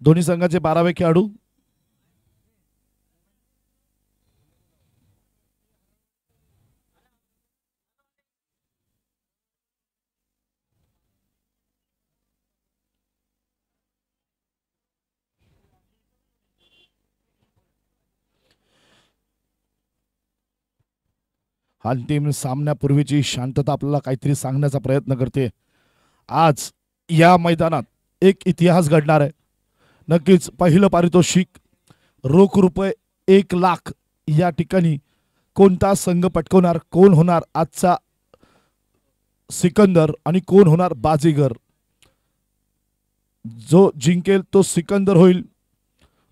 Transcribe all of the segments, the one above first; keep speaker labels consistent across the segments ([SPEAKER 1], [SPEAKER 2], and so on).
[SPEAKER 1] दोन्ही संघाचे 12वे खेळाडू. अंतिम सामन्यापूर्वीची शांतता आपल्याला काहीतरी सांगण्याचा प्रयत्न करते. आज या मैदानात एक इतिहास घडणार आहे. नक्कीच पहिलं पारितोषिक रोख रुपये 1,00,000 या ठिकाणी कोणता संघ पटकवणार, कोण होणार आजचा सिकंदर आणि कोण होणार बाजीगर. जो जिंकेल तो सिकंदर होईल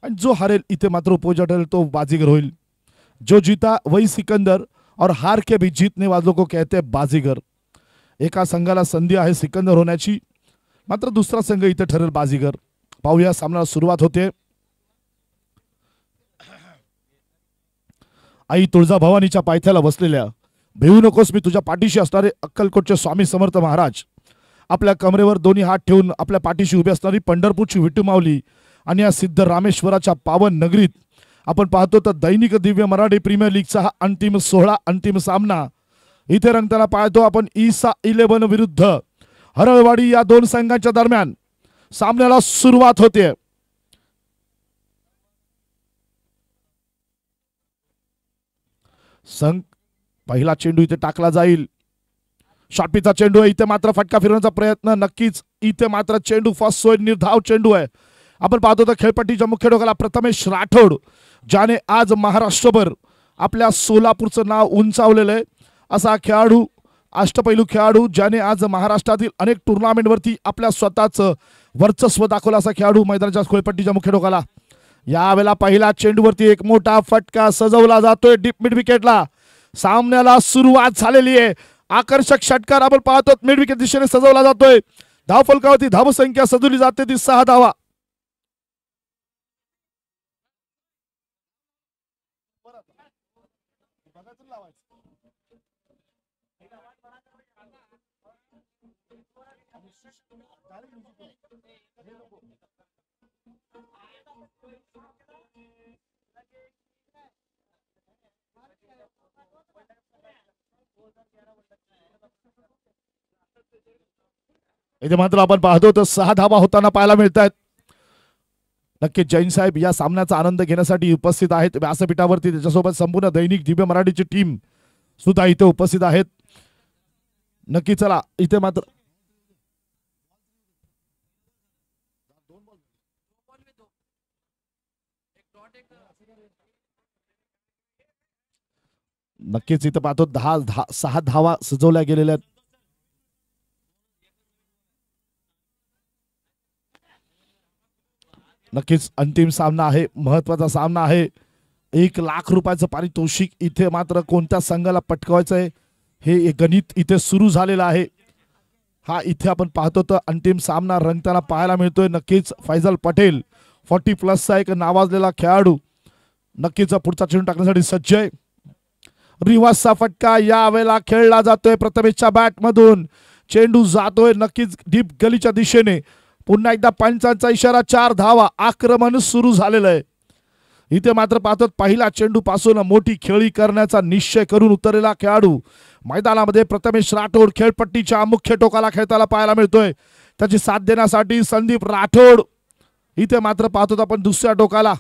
[SPEAKER 1] आणि जो हारेल इथे मात्र उपविजेता ठरेल तो बाजीगर होईल. जो जीता वही सिकंदर और हार के भी जीतने वालों को कहते हैं बाजीगर. एका संघाला संधी आहे सिकंदर होण्याची, मात्र दुसरा संघ इथे ठरेल बाजीगर. पाहूया सामन्याला सुरुवात होते. आई तुळजाभवानीच्या पायथ्याला बसलेल्या भिवू नकोस मी तुझ्या पाठीशी असणारे अक्कलकोटचे स्वामी समर्थ महाराज, आपल्या कमरेवर दोन्ही हात ठेवून आपल्या पाठीशी उभी असणारी पंढरपूरची विठू माऊली आणि या सिद्ध रामेश्वराच्या पावन नगरीत आपण पाहतो तर दैनिक दिव्य मराठी प्रीमियर लीगचा हा अंतिम सोहळा, अंतिम सामना इथे रंगताना पाहतो आपण. ईसा 11 विरुद्ध हरळवाडी या दोन संघांच्या दरम्यान सामन्याला सुरुवात होते. संघ पहिला चेंडू इथे टाकला जाईल. शॉटपीचा चेंडू आहे. इथे मात्र फटका फिरवण्याचा प्रयत्न. नक्कीच इथे मात्र चेंडू फसतोय. निर्धाव चेंडू आहे. आपण पाहतो तर खेळपट्टीच्या मुख्य डोक्याला प्रथमेश राठोड, ज्याने आज महाराष्ट्रभर आपल्या सोलापूरचं नाव उंचावलेलं आहे. असा खेळाडू, अष्टपैलू खेळाडू, ज्याने आज महाराष्ट्रातील अनेक टुर्नामेंटवरती आपल्या स्वतःचं वर्चस्व दाखवलं असा खेळाडू मैदानाच्या खेळपट्टीच्या मुख्य डोक्याला. यावेळेला पहिल्या चेंडूवरती एक मोठा फटका सजवला जातोय डीप मिड विकेटला. सामन्याला सुरुवात झालेली आहे. आकर्षक षटकार आपण पाहतो मिड विकेट दिशेने सजवला जातोय. धावफलकावरती धावसंख्या सजवली जाते ती 6 धावा. इथे मात्र आपण पाहतो तर 6 धावा होताना पाहायला मिळत आहेत. नक्की जैन साहेब या सामन्याचा आनंद घेण्यासाठी उपस्थित आहेत व्यासपीठावरती. त्याच्यासोबत संपूर्ण दैनिक दिव्य मराठीची टीम सुद्धा इथे उपस्थित आहेत. नक्की चला इथे मात्र नक्कीच इथे पाहतो 6 धावा सजवल्या गेलेल्या आहेत. नक्कीच अंतिम सामना आहे, महत्वाचा सामना आहे. 1,00,000 रुपयाचं पारितोषिक इथे मात्र कोणत्या संघाला पटकावायचं आहे हे गणित इथे सुरू झालेलं आहे. हा इथे आपण पाहतो तर अंतिम सामना रंगताना पाहायला मिळतोय. नक्कीच फैजल पटेल 40+ एक नावाजलेला खेळाडू नक्कीच पुढचा चेंडू टाकण्यासाठी सज्ज आहे. रिव्हर्सचा फटका यावेळेला खेळला जातोय. प्रथमेशच्या बॅट मधून चेंडू जातोय नक्कीच डीप गलीच्या दिशेने. पुन्हा एकदा पंचांचा इशारा. 4 धावा. आक्रमण सुरू झालेलं आहे. इथे मात्र पाहतो पहिला चेंडू पासून मोठी खेळी करण्याचा निश्चय करून उतरलेला खेळाडू मैदानामध्ये प्रथमेश राठोड खेळपट्टीच्या मुख्य टोकाला खेळताना पाहायला मिळतोय. त्याची साथ देण्यासाठी संदीप राठोड. इथे मात्र पाहतो आपण दुसऱ्या टोकाला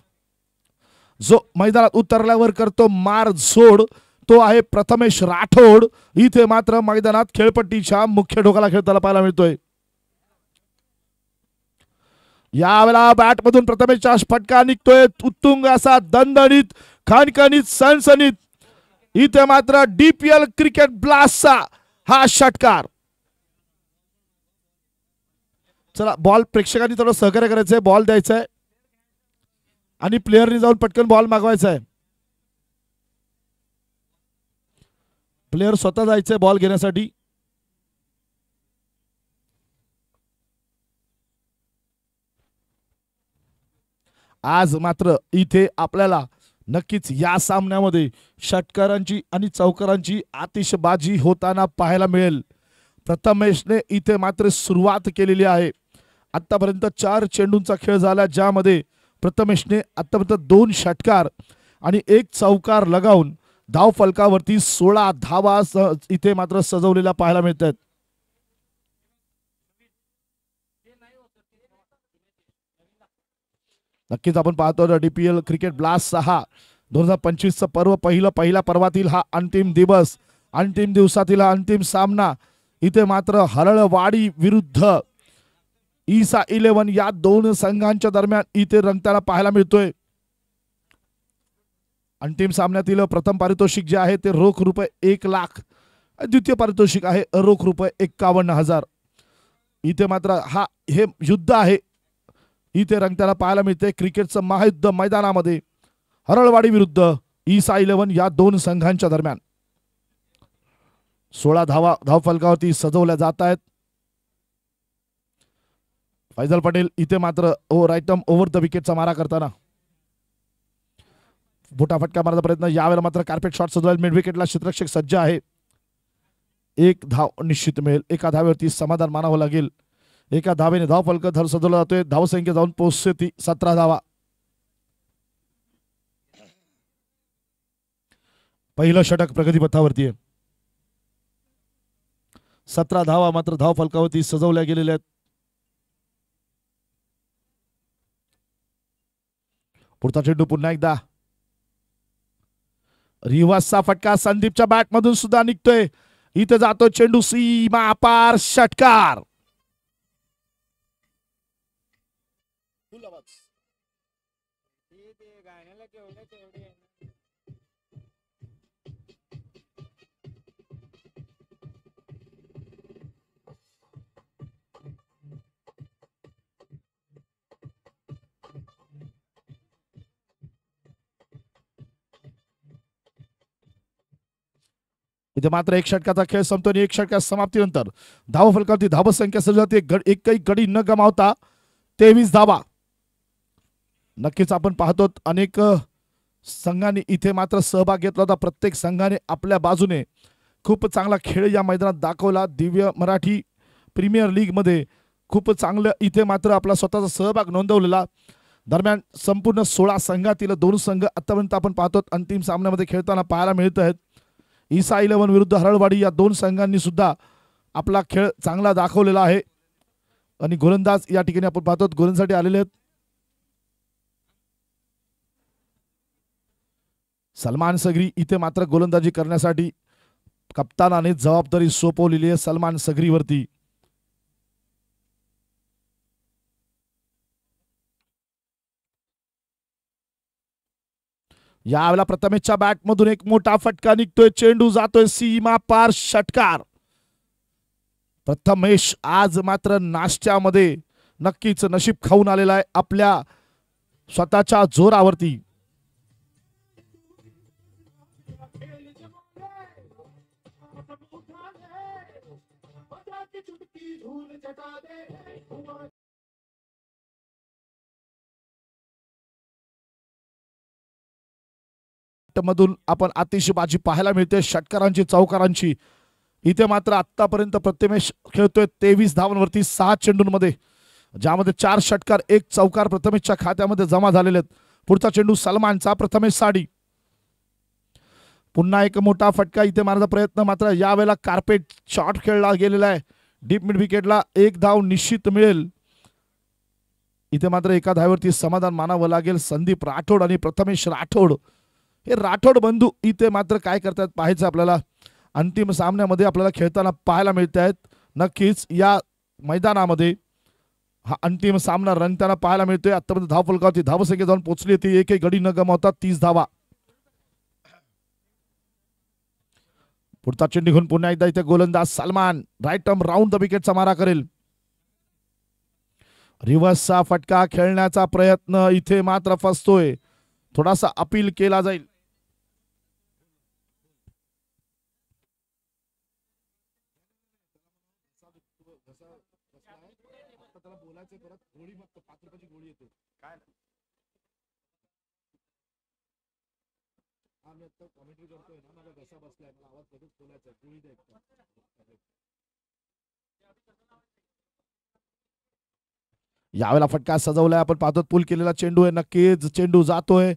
[SPEAKER 1] जो मैदानात उतरल्यावर करतो मार झोड तो आहे प्रथमेश राठोड. इथे मात्र मैदानात खेळपट्टीच्या मुख्य टोकाला खेळताना पाहायला मिळतोय. यावेळेला बॅट मधून प्रथमेशचा फटका निघतोय उत्तुंग असा दणदणीत खणखणीत सणसणीत. इथे मात्र DPL क्रिकेट ब्लास्टचा हा षटकार. चला बॉल प्रेक्षकांनी थोडं सहकार्य करायचंय. बॉल द्यायचंय आणि प्लेयरनी जाऊन पटकन बॉल मागवायचा आहे. प्लेयर स्वतः जायचंय बॉल घेण्यासाठी. आज मात्र इथे आपल्याला नक्कीच या सामन्यामध्ये षटकारांची आणि चौकारांची आतिषबाजी होताना पाहायला मिळेल. प्रथमेशने इथे मात्र सुरुवात केलेली आहे आतापर्यंत 4 चेंडूंचा खेळ झाला, ज्यामध्ये प्रथमेशने आतापर्यंत 2 षटकार आणि 1 चौकार लगावून धाव फलकावरती 16 धावा इथे मात्र सजवलेल्या पाहायला मिळत आहेत. नक्कीच आपण पाहतो डीपीएल क्रिकेट ब्लास्ट 6 2025 पर्व पहिल्या पर्वातील हा अंतिम दिवस, अंतिम दिवसातील हा अंतिम सामना. इथे मात्र हरळवाडी विरुद्ध ईसा 11 या दोन संघांच्या दरम्यान इथे रंगताना पाहायला मिळतोय. अंतिम सामन्यातील प्रथम पारितोषिक जे आहे ते रोख रुपये 1 लाख, द्वितीय पारितोषिक आहे रोख रुपये 51,000. इथे मात्र हे युद्ध आहे इथे रंगताना पाहायला मिळते. क्रिकेटचं महायुद्ध मैदानामध्ये हरळवाडी विरुद्ध ईसा 11 या दोन संघांच्या दरम्यान 16 धाव फलकावरती सजवल्या जात आहेत. फैजल पटेल इथे मात्र राईट आर्म ओव्हर द विकेटचा मारा करताना मोठा फटका मारण्याचा प्रयत्न. यावेळेला मात्र कार्पेट शॉट सजवायला मिड विकेटला क्षेत्ररक्षक सज्ज आहे. 1 धाव निश्चित मिळेल. एका धावेवरती समाधान मानावं लागेल. एका धावेने धाव फलक सजवला जातोय. धावसंख्या जाऊन पोहोचते ती 17 धावा. पहिलं षटक प्रगतीपथावरती आहे. 17 धावा मात्र धाव फलकावरती सजवल्या गेलेल्या आहेत. पुढचा चेंडू पुन्हा एकदा रिव्हर्सचा फटका संदीपच्या बॅट मधून सुद्धा निघतोय. इथे जातो चेंडू सीमा पार, षटकार. इथे मात्र 1 षटकाचा खेळ संपतो आणि 1 षटका समाप्तीनंतर धाव फलकावरती धावसंख्या सजवली जाते. एकही गडी न गमावता 23 धावा. नक्कीच आपण पाहतो अनेक संघांनी इथे मात्र सहभाग घेतला होता. प्रत्येक संघाने आपल्या बाजूने खूप चांगला खेळ या मैदानात दाखवला. दिव्य मराठी प्रीमियर लीग मध्ये खूप चांगलं इथे मात्र आपला स्वतःचा सहभाग नोंदवलेला. दरम्यान संपूर्ण 16 संघातील 2 संघ आतापर्यंत आपण पाहतो अंतिम सामन्यामध्ये खेळताना पाहायला मिळत आहेत. ईसा 11 विरुद्ध हरळवाडी या 2 संघांनी सुद्धा आपला खेळ चांगला दाखवलेला आहे. आणि गोलंदाज या ठिकाणी आपण पाहतो गोलंदाजीसाठी आलेले आहेत. सलमान सगरी इथे मात्र गोलंदाजी करण्यासाठी कप्तानाने जबाबदारी सोपवलेली आहे सलमान सगरीवरती. यावेळेला प्रथमेशच्या बॅट मधून एक मोठा फटका निघतोय. चेंडू जातोय सीमा पार, षटकार. प्रथमेश आज मात्र नाश्त्यामध्ये नक्कीच नशीब खाऊन आलेला आहे आपल्या स्वतःच्या जोरावरती. मधून आपण आतिषबाजी पाहायला मिळते षटकारांची, चौकारांची. इथे मात्र आतापर्यंत प्रथमेश खेळतोय 23 धावांवरती 6 चेंडूंमध्ये, ज्यामध्ये 4 षटकार 1 चौकार प्रथमेशच्या खात्यामध्ये जमा झालेले आहेत. पुढचा चेंडू सलमानचा, प्रथमेश साडी. पुन्हा एक मोठा फटका इथे मारण्याचा प्रयत्न, मात्र यावेळेला कार्पेट शॉट खेळला गेलेला आहे. डीप मिड विकेटला 1 धाव निश्चित मिळेल. इथे मात्र एका धावेवरती समाधान मानावं लागेल. संदीप राठोड आणि प्रथमेश राठोड हे राठोड बंधू इथे मात्र काय करतात पाहायचं आपल्याला. अंतिम सामन्यामध्ये आपल्याला खेळताना पाहायला मिळत आहेत. नक्कीच या मैदानामध्ये हा अंतिम सामना रंगताना पाहायला मिळतोय. आतापर्यंत धाव फलकावरती धावसंख्या जाऊन पोहोचली होती. एकही गडी न गमावता 30 धावा. पुढचा चेंडू घेऊन पुन्हा एकदा इथे गोलंदाज Salman right arm round the विकेटचा मारा करेल. रिव्हर्सचा फटका खेळण्याचा प्रयत्न इथे मात्र फसतोय. थोडासा अपील केला जाईल. यावेळेला फटका सजवलाय, आपण पाहतो पूल केलेला चेंडू आहे, नक्कीच चेंडू जातोय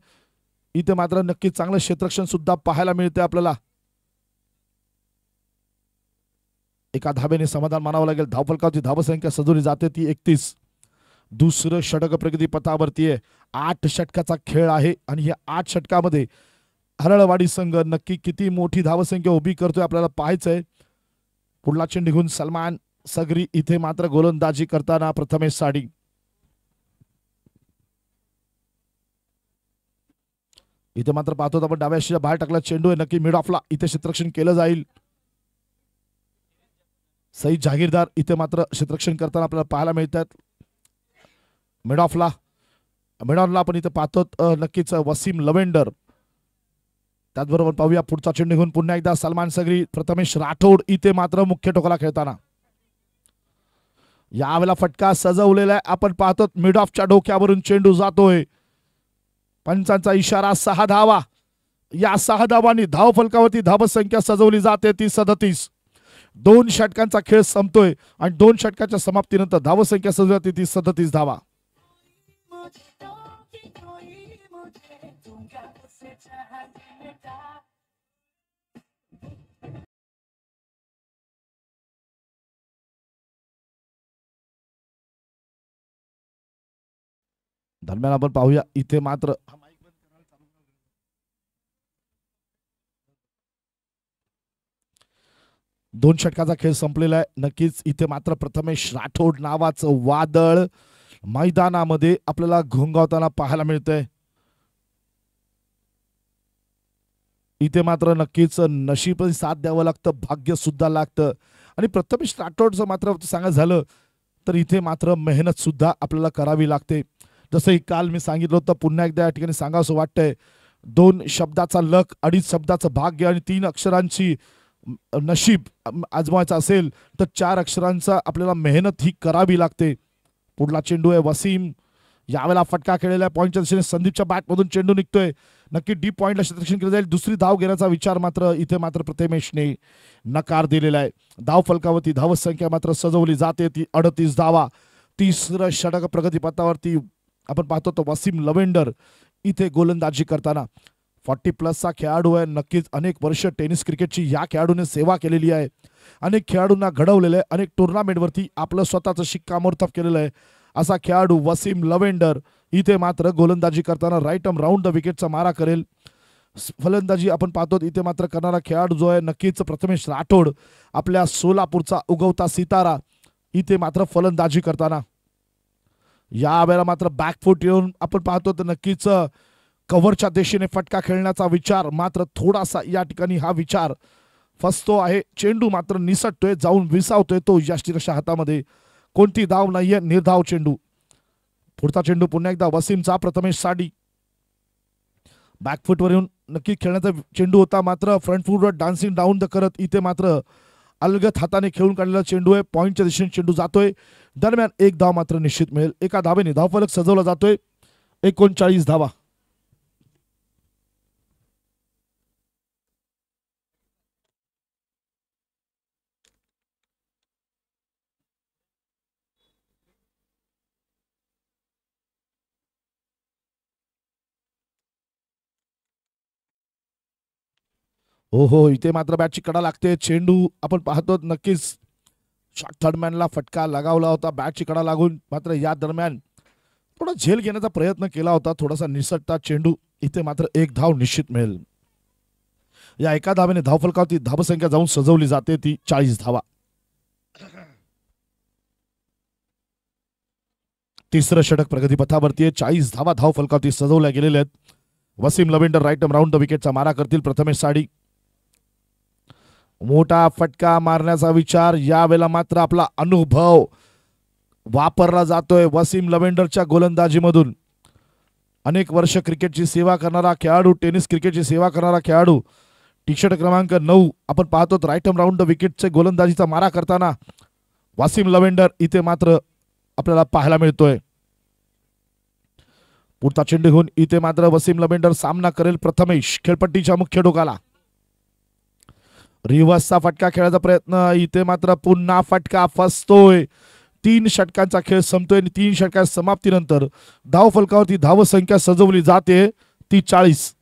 [SPEAKER 1] इथे, मात्र नक्कीच चांगलं क्षेत्ररक्षण सुद्धा पाहायला मिळते आपल्याला. एका धाबेने समाधान मानावं लागेल. धावफलकावरती धावसंख्या सजवली जाते ती 31. दुसरं षटक प्रगती पथावरती आहे. 8 षटकाचा खेळ आहे आणि या 8 षटकामध्ये हरळवाडी संघ नक्की किती मोठी धावसंख्या उभी करतोय आपल्याला पाहायचंय. पुढला चेंडू निघून सलमान सगरी इथे मात्र गोलंदाजी करताना प्रथमेश साडी. इथे मात्र पाहतो आपण डाव्या शीच्या बाहेर टाकला चेंडू आहे, नक्की मिड ऑफला इथे क्षेत्ररक्षण केलं जाईल. सईद जहागीरदार इथे मात्र क्षेत्ररक्षण करताना आपल्याला पाहायला मिळतात. मिड ऑफला आपण इथे पाहतो नक्कीच वसीम लवेंडर. त्याचबरोबर पाहूया पुढचा चेंडू घेऊन पुन्हा एकदा सलमान सगरी, प्रथमेश राठोड इथे मात्र मुख्य टोकाला खेळताना. यावेळेला फटका सजवलेला आहे, आपण पाहतो मिड ऑफच्या डोक्यावरून चेंडू जातोय. पंचांचा इशारा 6 धावा. या 6 धावांनी धाव फलकावरती धावसंख्या सजवली जाते ती 37. 2 षटकांचा खेळ संपतोय आणि 2 षटकाच्या समाप्तीनंतर धावसंख्या सजवली जाते ती 37 धावा. दरम्यान आपण पाहूया इथे मात्र 2 षटकाचा खेळ संपलेला आहे. नक्कीच इथे मात्र प्रथमेश राठोड नावाचं वादळ मैदानामध्ये आपल्याला घोंगावताना पाहायला मिळतंय. इथे मात्र नक्कीच नशीब साथ द्यावं लागतं, भाग्य सुद्धा लागतं. आणि प्रथमेश राठोडचं मात्र सांगायचं झालं तर इथे मात्र मेहनत सुद्धा आपल्याला करावी लागते. जसं काल मी सांगितलं होतं, पुन्हा एकदा या ठिकाणी सांगावंसं वाटतंय. 2 शब्दाचा लक, 2.5 शब्दाचं भाग्य आणि 3 अक्षरांची नशीब आजमावायचं असेल तर 4 अक्षरांचा आपल्याला मेहनत ही करावी लागते. पुढला चेंडू आहे वसीम. यावेळेला फटका खेळलेला आहे पॉईंटच्या दिशेने. संदीपच्या बॅटमधून चेंडू निघतोय, नक्की डीप पॉईंटला क्षेत्ररक्षण केलं जाईल. दुसरी धाव घेण्याचा विचार मात्र इथे मात्र प्रथमेशने नकार दिलेला आहे. धाव फलकावरती धावसंख्या मात्र सजवली जाते ती 38 धावा. तिसरं षटक प्रगती पथावरती आपण पाहतो तो वसीम लवेंडर इथे गोलंदाजी करताना. 40+ खेळाडू आहे. नक्कीच अनेक वर्ष टेनिस क्रिकेटची या खेळाडूने सेवा केलेली आहे. अनेक खेळाडूंना घडवलेलं आहे, अनेक टुर्नामेंटवरती आपलं स्वतःचं शिक्कामोर्तब केलेलं आहे. असा खेळाडू वसीम लवेंडर इथे मात्र गोलंदाजी करताना राईट आर्म राऊंड द विकेटचा मारा करेल. फलंदाजी आपण पाहतो इथे मात्र करणारा खेळाडू जो आहे नक्कीच प्रथमेश राठोड, आपल्या सोलापूरचा उगवता सितारा इथे मात्र फलंदाजी करताना. यावेळेला मात्र बॅकफूट येऊन आपण पाहतो तर नक्कीच कव्हरच्या दिशेने फटका खेळण्याचा विचार मात्र थोडासा या ठिकाणी हा विचार फसतो आहे. चेंडू मात्र निसटतोय, जाऊन विसावतोय तो यष्टीरच्या हातामध्ये. कोणती धाव नाहीये, निर्धाव चेंडू. पुढचा चेंडू पुन्हा एकदा वसीमचा, प्रथमेश साडी. बॅकफूटवर येऊन नक्की खेळण्याचा चेंडू होता, मात्र फ्रंट फूटवर डान्सिंग डाऊन द करत इथे मात्र अलगद हाताने खेळून काढलेला चेंडू आहे. पॉईंटच्या दिशेने चेंडू जातोय. दरम्यान 1 धाव मात्र निश्चित मिळेल. एका धावेने धावफलक सजवला जातोय. 39 धावा. हो, इथे मात्र बॅटची कडा लागते. चेंडू आपण पाहतो नक्कीच शॉर्ट थर्डमॅनला फटका लगावला होता बॅटची कडा लागून, मात्र या दरम्यान थोडा झेल घेण्याचा प्रयत्न केला होता. थोडासा निसटता चेंडू. इथे मात्र 1 धाव निश्चित मिळेल. या एका धावेने धावफलकावरती धावसंख्या जाऊन सजवली जाते ती 40 धावा. तिसरं षटक प्रगती पथावरती आहे. 40 धावा धावफलकावरती सजवल्या गेलेल्या आहेत. वसीम लवेंडर राईट राऊंड द विकेटचा मारा करतील. प्रथमेश साडी. मोठा फटका मारण्याचा विचार, यावेळेला मात्र आपला अनुभव वापरला जातोय वसीम लवेंडरच्या गोलंदाजीमधून. अनेक वर्ष क्रिकेटची सेवा करणारा खेळाडू, टेनिस क्रिकेटची सेवा करणारा खेळाडू. टी शर्ट क्रमांक 9 आपण पाहतो राईट आर्म राऊंड द विकेटचे गोलंदाजीचा मारा करताना वसीम लवेंडर इथे मात्र आपल्याला पाहायला मिळतोय. पुढचा चेंडू घेऊन इथे मात्र वसीम लवेंडर सामना करेल प्रथमेश खेळपट्टीच्या मुख्य टोकाला. रिव्हर्सचा फटका खेळायचा प्रयत्न, इथे मात्र पुन्हा फटका फसतोय. 3 षटकांचा खेळ संपतोय आणि 3 षटकांच्या समाप्तीनंतर धाव फलकावरती धावसंख्या सजवली जाते ती 40.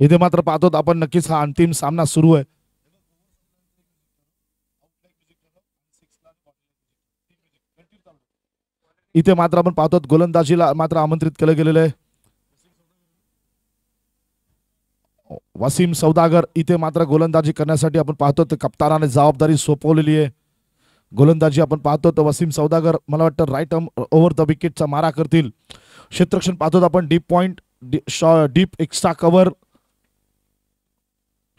[SPEAKER 1] इथे मात्र पाहतो आपण नक्कीच हा अंतिम सामना सुरू आहे. इथे मात्र आपण पाहतो गोलंदाजीला मात्र आमंत्रित केलं गेलेलं आहे. वसीम सौदागर इथे मात्र गोलंदाजी करण्यासाठी आपण पाहतो तर कप्तानाने जबाबदारी सोपवलेली आहे. गोलंदाजी आपण पाहतो तर वसीम सौदागर मला वाटतं राईट आर्म ओव्हर द विकेटचा मारा करतील. क्षेत्ररक्षण पाहतो आपण deep point deep extra cover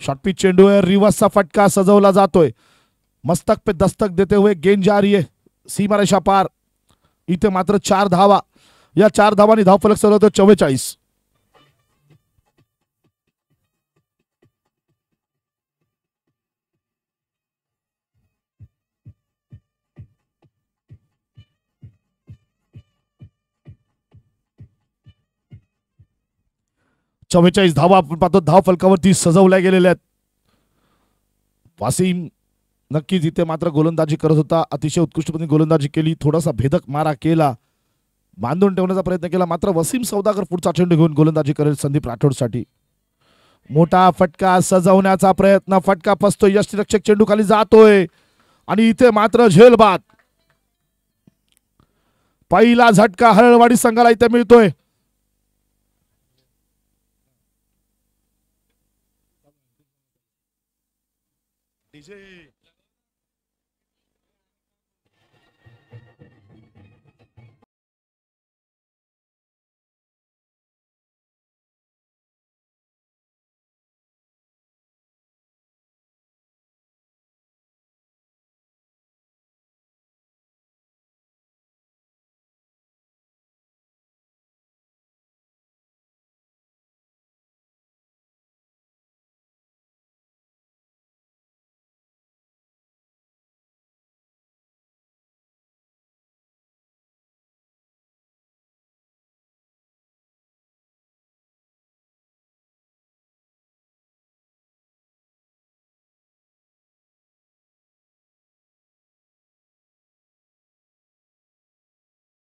[SPEAKER 1] short pitch चेंडू है, रिवर्सचा फटका सजवला जातोय. मस्तक पे दस्तक देते हुए गेंद जा रही है सीमा रेषा पार. इथे मात्र 4 धावा, या 4 धावांनी धावफलक सजवतो 44. धावा आपण पाहतो धाव फलकावरती सजवल्या गेलेल्या आहेत. वासिम नक्कीच इथे मात्र गोलंदाजी करत होता, अतिशय उत्कृष्टपणे गोलंदाजी केली, थोडासा भेदक मारा केला, बांधून ठेवण्याचा प्रयत्न केला, मात्र वसीम सौदागर पुढचा चेंडू घेऊन गोलंदाजी करेल संदीप राठोडसाठी. मोठा फटका सजवण्याचा प्रयत्न, फटका फसतोय, यष्टीरक्षक चेंडू खाली जातोय आणि इथे मात्र झेलबाद. पहिला झटका हरळवाडी संघाला इथे मिळतोय.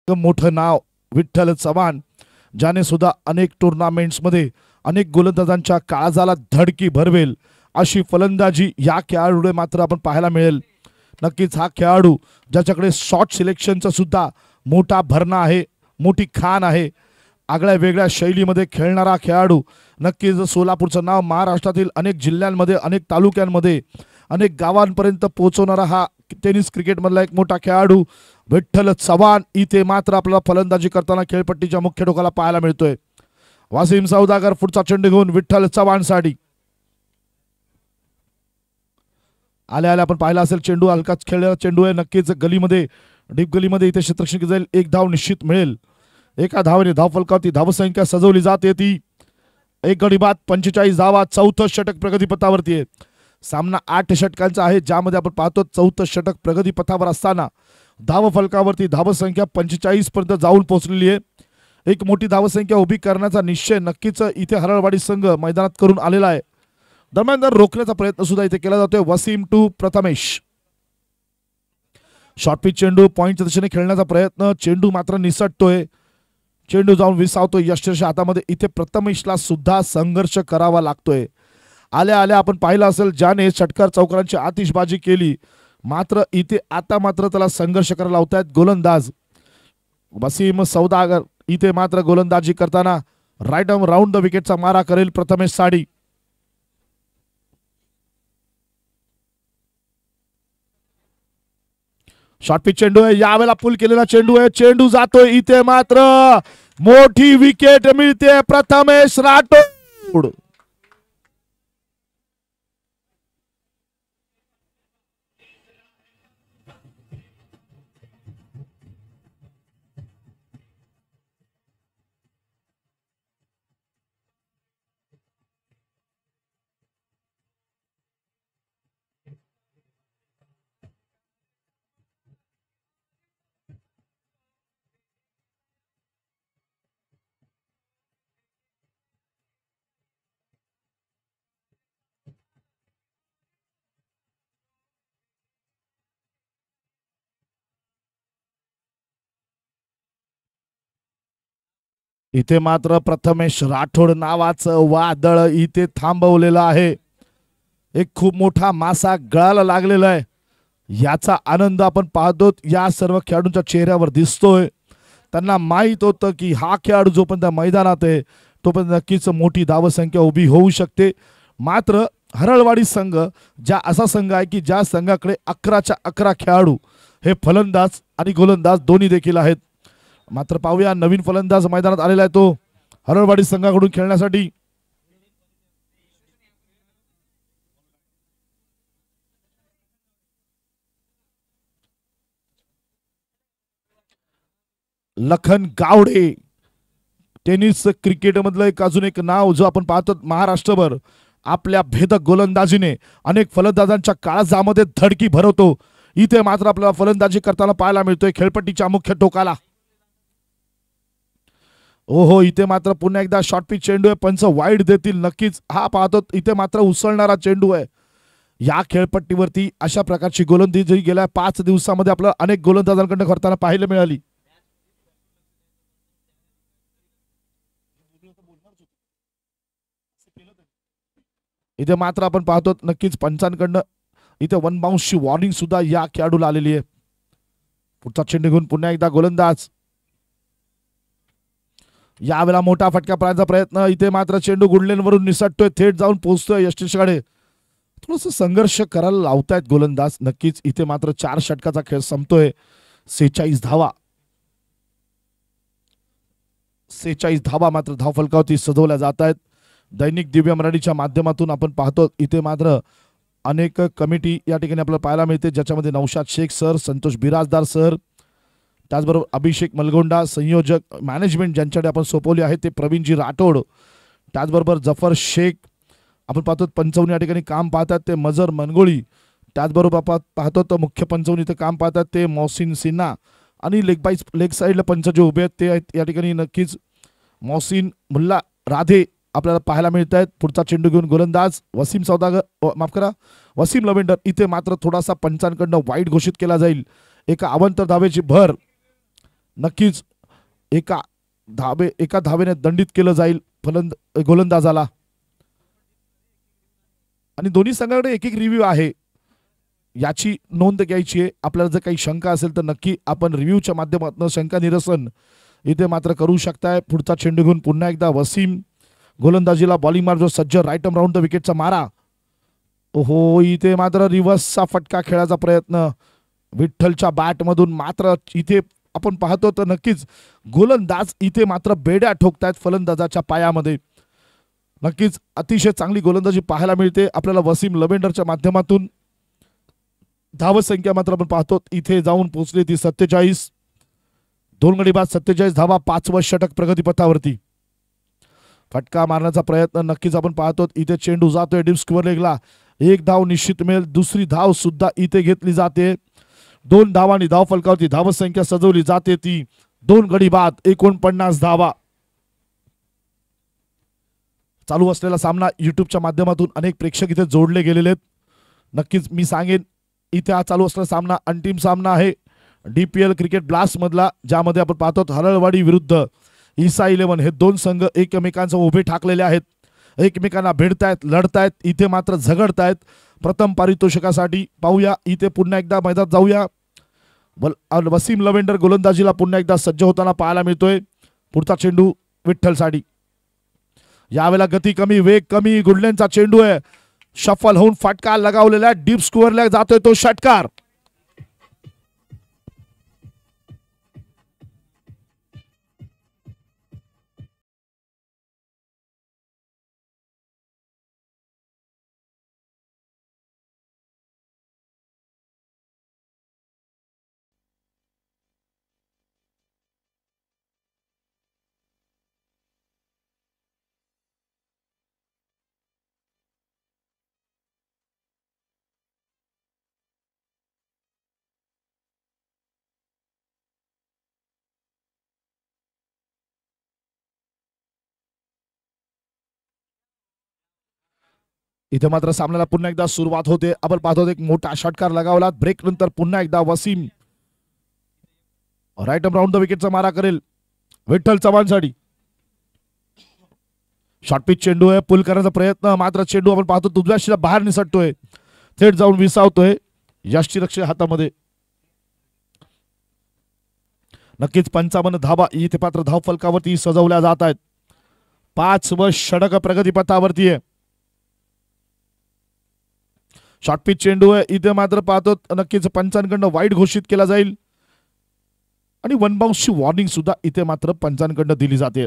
[SPEAKER 1] मोठं नाव विठ्ठल चव्हाण, ज्याने सुद्धा अनेक टुर्नामेंट्स मध्ये अनेक गोलंदाजांच्या काळजाला धडकी भरवेल अशी फलंदाजी या खेळाडूने मात्र आपण पाहायला मिळेल. नक्कीच हा खेळाडू ज्याच्याकडे शॉट सिलेक्शनचा सुद्धा मोठा भरणा आहे, मोठी खाण आहे, आगळ्या वेगळ्या शैलीमध्ये खेळणारा खेळाडू. नक्कीच सोलापूरचं नाव महाराष्ट्रातील अनेक जिल्ह्यांमध्ये, अनेक तालुक्यांमध्ये, अनेक गावांपर्यंत पोहोचवणारा हा टेनिस क्रिकेट मधला एक मोठा खेळाडू विठ्ठल चव्हाण इथे मात्र आपल्याला फलंदाजी करताना खेळपट्टीच्या मुख्य टोकाला पाहायला मिळतोय. वासिम सौदागर पुढचा चेंडू घेऊन विठ्ठल चव्हाणसाठी. आल्या आल्या आपण पाहिला असेल चेंडू हलकाच खेळलेला चेंडू आहे. नक्कीच गलीमध्ये, डीप गलीमध्ये इथे क्षेत्ररक्षण जाईल, एक धाव निश्चित मिळेल. एका धावेने धाव फलकावरती धावसंख्या सजवली जाते ती 1 गडी बाद 45 धावा. 4थं षटक प्रगतीपथावरती आहे. सामना 8 षटकांचा आहे, ज्यामध्ये आपण पाहतो 4थं षटक प्रगतीपथावर असताना धाव फलकावरती धावसंख्या 45 पर्यंत जाऊन पोहोचलेली आहे. एक मोठी धावसंख्या उभी करण्याचा निश्चय नक्कीच इथे हरळवाडी संघ मैदानात करून आलेला आहे. दरम्यान रोखण्याचा प्रयत्न सुद्धा इथे केला जातोय. Waseem to Prathamesh, short pitch चेंडू पॉइंटच्या दिशेने खेळण्याचा प्रयत्न, चेंडू मात्र निसटतोय, चेंडू जाऊन विसावतोय यशच्या हातामध्ये. इथे प्रथमेशला सुद्धा संघर्ष करावा लागतोय. आल्या आल्या आपण पाहिलं असेल ज्याने षटकार चौकारांची आतिषबाजी केली, मात्र इथे आता मात्र त्याला संघर्ष करायला लावतायत गोलंदाज वसीम सौदागर. इथे मात्र गोलंदाजी करताना राईट आर्म राऊंड द विकेटचा मारा करेल प्रथमेश साडी. शॉर्ट पिच चेंडू आहे, यावेळेला पुल केलेला चेंडू आहे, चेंडू जातोय, इथे मात्र मोठी विकेट मिळते प्रथमेश राठोड. इथे मात्र प्रथमेश राठोड नावाचं वादळ इथे थांबवलेलं आहे. एक खूप मोठा मासा गळाला लागलेला आहे. याचा आनंद आपण पाहतो या सर्व खेळाडूंच्या चेहऱ्यावर दिसतोय. त्यांना माहित होतं की हा खेळाडू जोपर्यंत मैदानात आहे तोपर्यंत नक्कीच मोठी धावसंख्या उभी होऊ शकते. मात्र हरळवाडी संघ असा संघ आहे की ज्या संघाकडे 11च्या 11 खेळाडू हे फलंदाज आणि गोलंदाज दोन्ही देखील आहेत. मात्र पाहूया नवीन फलंदाज मैदानात आलेला आहे तो हरळवाडी संघाकडून खेळण्यासाठी. लखन गावडे टेनिस क्रिकेट मधलं अजून एक नाव जो आपण पाहतो महाराष्ट्रभर आपल्या भेदक गोलंदाजीने अनेक फलंदाजांच्या काळजामध्ये धडकी भरवतो. इथे मात्र आपल्याला फलंदाजी करताना पाहायला मिळतोय खेळपट्टीच्या मुख्य टोकाला. ओहो इथे मात्र पुन्हा एकदा शॉर्ट पिच चेंडू आहे. पंच वाईड देतील नक्कीच. हा पाहतो इथे मात्र उसळणारा चेंडू आहे. या खेळपट्टीवरती अशा प्रकारची गोलंदाजी गेल्या 5 दिवसामध्ये आपल्याला अनेक गोलंदाजांकडून करताना पाहायला मिळाली. इथे मात्र आपण पाहतो नक्कीच पंचांकडनं इथे वन बाउन्सची वॉर्निंग सुद्धा या खेळाडूला आलेली आहे. पुढचा चेंडू घेऊन पुन्हा एकदा गोलंदाज. यावेळेला मोठा फटका पडण्याचा प्रयत्न. इथे मात्र चेंडू गुडलेनवरून निसटतोय थेट जाऊन पोहोचतोय यष्टीकडे. थोडस संघर्ष करायला लावतायत गोलंदाज. नक्कीच इथे मात्र 4 षटकाचा खेळ संपतोय. 46 धावा 46 धावा मात्र धावफलकावरती सजवल्या जात आहेत. दैनिक दिव्य मराठीच्या माध्यमातून आपण पाहतो इथे मात्र अनेक कमिटी या ठिकाणी आपल्याला पाहायला मिळते ज्याच्यामध्ये नौशाद शेख सर, संतोष बिराजदार सर, त्याचबरोबर अभिषेक मलगोंडा संयोजक, मॅनेजमेंट ज्यांच्याकडे आपण सोपवली आहे ते प्रवीणजी राठोड, त्याचबरोबर जफर शेख आपण पाहतो पंचवणी या ठिकाणी काम पाहतात ते मजर मनगोळी, त्याचबरोबर आपण पाहतो तर मुख्य पंचवणी इथे काम पाहतात ते मोहसिन सिन्हा आणि लेग साईडला पंच जे उभे आहेत ते आहेत या ठिकाणी नक्कीच मोहसिन मुल्ला राधे आपल्याला पाहायला मिळत आहेत. पुढचा चेंडू घेऊन गोलंदाज वसीम सौदागर माफ करा वसीम लवेंडर. इथे मात्र थोडासा पंचांकडनं वाईट घोषित केला जाईल. एका अवंतर धावेची भर नक्कीच एका धावेने दंडित केलं जाईल गोलंदाजाला. आणि दोन्ही संघाकडे एक रिव्ह्यू आहे याची नोंद घ्यायची आहे. आपल्याला जर काही शंका असेल तर नक्की आपण रिव्ह्यूच्या माध्यमातून शंका निरसन इथे मात्र करू शकताय. पुढचा चेंडू घेऊन पुन्हा एकदा वसीम गोलंदाजीला बॉलिंग मार जो सज्ज राईट आर्म राऊंड द विकेटचा मारा. ओहो इथे मात्र रिव्हर्सचा फटका खेळायचा प्रयत्न विठ्ठलच्या बॅट मधून. मात्र इथे आपण पाहतो तर नक्कीच गोलंदाज इथे मात्र बेड्या ठोकतायत फलंदाजाच्या पायामध्ये. नक्कीच अतिशय चांगली गोलंदाजी पाहायला मिळते आपल्याला वसीम लवेंडरच्या माध्यमातून. धावसंख्या मात्र आपण पाहतो इथे जाऊन पोहोचली ती 47. 2 गडी बाद 47 धावा 5वं षटक प्रगतीपथावरती. फटका मारण्याचा प्रयत्न नक्कीच आपण पाहतो इथे चेंडू जातोय डीप स्क्वेअर लेगला. 1 धाव निश्चित मिळेल. दुसरी धाव सुद्धा इथे घेतली जाते. 2 धावांनी धाव फलकावरती धावसंख्या सजवली जाते ती 2 गडी बाद 49 धावा. चालू असलेला सामना युट्यूबच्या माध्यमातून अनेक प्रेक्षक इथे जोडले गेलेले आहेत. नक्कीच मी सांगेन इथे हा चालू असलेला सामना अंतिम सामना आहे DPL क्रिकेट ब्लास्ट मधला, ज्यामध्ये आपण पाहतो हरळवाडी विरुद्ध ईसा 11 हे 2 संघ एकमेकांचा उभे ठाकलेले आहेत. एकमेकांना भिडतायत, लढतायत, इथे मात्र झगडतायत प्रथम पारितोषिकासाठी. पाहूया इथे पुन्हा एकदा मैदानात जाऊया. वसीम लवेंडर गोलंदाजीला पुन्हा एकदा सज्ज होताना पाहायला मिळतोय. पुढचा चेंडू विठ्ठलसाठी. यावेळेला गती कमी, वेग कमी. गुडलेनचा चेंडू आहे, शफल होऊन फटका लगावलेला डीप स्कोअरला जातोय तो षटकार. इथे मात्र सामन्याला पुन्हा एकदा सुरुवात होते. आपण पाहतो एक मोठा षटकार लगावला. ब्रेक नंतर पुन्हा एकदा Wasim right arm round the विकेटचा मारा करेल विठ्ठल चव्हाणसाठी. शॉर्टपिच चेंडू आहे, पुल करण्याचा प्रयत्न, मात्र चेंडू आपण पाहतो उजव्या शीला बाहेर निसटतोय, थेट जाऊन विसावतोय यष्टीरक्षक हातामध्ये. नक्कीच 55 धावा इथे पात्र धाव फलकावरती सजवल्या जात आहेत. 5 षटक प्रगतीपथावरती आहे. शॉर्टपिच चेंडू आहे, इथे मात्र पाहतो नक्कीच पंचांकडनं वाईट घोषित केला जाईल आणि वन बाउन्सची वॉर्निंग सुद्धा इथे मात्र पंचांकडनं दिली जाते.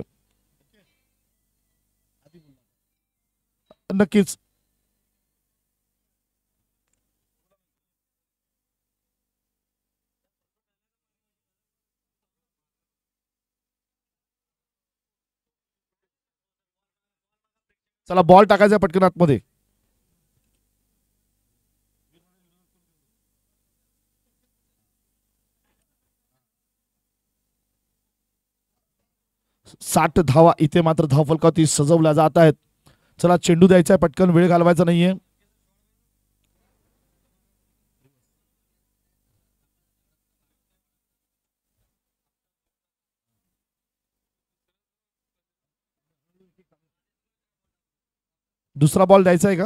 [SPEAKER 1] नक्कीच चला बॉल टाकायचा पटकन आतमध्ये. साठ धावा इथे मात्र धावफलकावरती सजवल्या जात आहेत. चला चेंडू द्यायचा आहे, पटकन वेळ घालवायचा नाहीये. दुसरा बॉल द्यायचा आहे का?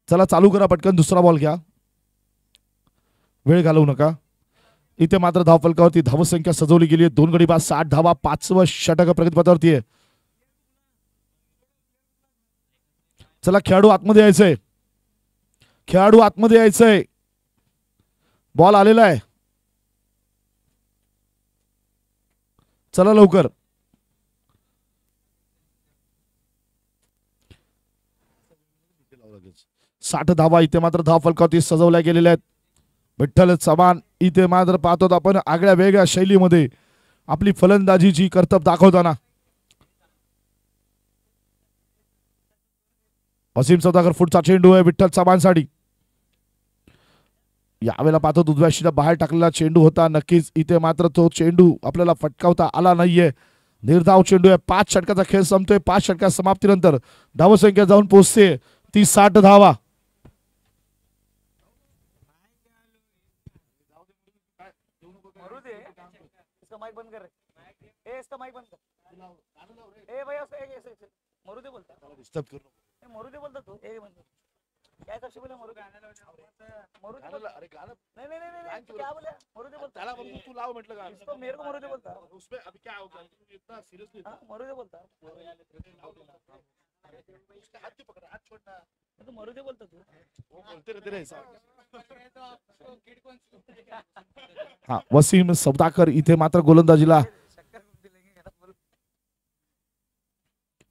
[SPEAKER 1] चला चालू करा पटकन, दुसरा बॉल घ्या, वेळ घालवू नका. इथे मात्र धावफलकावरती धावसंख्या सजवली गेली आहे. 2 गडी बाद 60 धावा, 5वं षटक प्रगतीपथावरती आहे. चला खेळाडू आतमध्ये यायचंय, खेळाडू आतमध्ये यायचंय. बॉल आलेला आहे, चला लवकर. साठ धावा इथे मात्र धावफलकावरती सजवल्या गेलेल्या आहेत. विठ्ठल चव्हाण इथे मात्र पाहतो आपण आगळ्या वेगळ्या शैलीमध्ये आपली फलंदाजीची कर्तव्य दाखवताना. वसीम सौदागर पुढचा चेंडू आहे विठ्ठल चव्हाणसाठी. यावेळेला पाहतो उजव्या शीला बाहेर टाकलेला चेंडू होता. नक्कीच इथे मात्र तो चेंडू आपल्याला फटकावता आला नाहीये. निर्धाव चेंडू आहे. 5 षटकाचा खेळ संपतोय. 5 षटका समाप्तीनंतर धावसंख्या जाऊन पोहोचते ती 60 धावा.
[SPEAKER 2] क्या कशी बोला मरुदे मरुदे अरे गाना नहीं नहीं नहीं नहीं क्या बोला मरुदे बोलता चला बंधु तू लाओ मतलब गाना इसको मेरे को मरुदे बोलता उसमें अभी क्या होगा इतना सीरियसली हां मरुदे बोलता उसका हाथ क्यों पकड़ा हाथ छोड़ना तो मरुदे बोलता तू वो बोलते रहते रे
[SPEAKER 1] हां वसीम सौदागर इथे मात्र गोलंदाजीला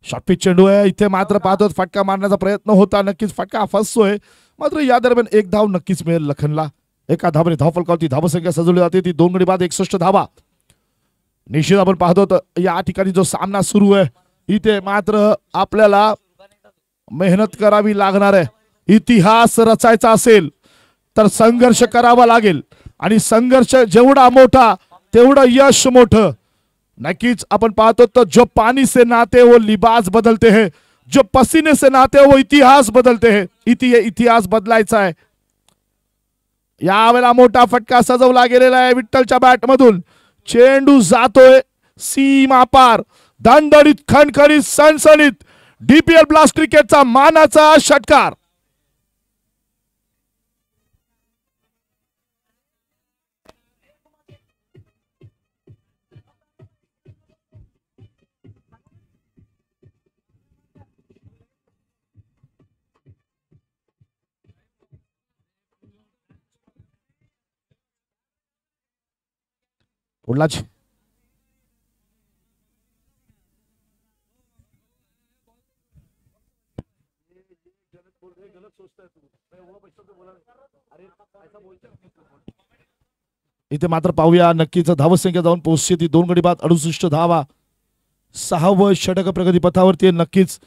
[SPEAKER 1] शॉर्टपिच चेंडू आहे. इथे मात्र पाहतो फटका मारण्याचा प्रयत्न होता, नक्कीच फटका फसतोय, मात्र या दरम्यान एक धाव नक्कीच मिळेल लखनला. एका धावेने धावफलकावरती धावसंख्या सजवली जाते ती 2 गडी बाद 61 धावा. निश्चित आपण पाहतो या ठिकाणी जो सामना सुरू आहे इथे मात्र आपल्याला मेहनत करावी लागणार आहे. इतिहास रचायचा असेल तर संघर्ष करावा लागेल आणि संघर्ष जेवढा मोठा तेवढं यश मोठं. नक्कीच अपन पाहतो तो जो पानी से नहाते वो लिबास बदलते हैं, जो पसीने से नहाते वो इतिहास बदलते हैं. इतिहास बदलायचा आहे. यावेळेला मोठा फटका सजवला गेलेला आहे विठ्ठलच्या बॅट मधून. चेंडू जातोय सीमा पार. दणदणीत खणखणीत सणसणीत डीपीएल ब्लास्ट क्रिकेटचा मानाचा षटकार. पुढलाच इथे मात्र पाहूया नक्कीच धावसंख्या जाऊन पोहोचते ती 2 गडी बाद 68 धावा. 6वं षटक प्रगतीपथावरती. नक्कीच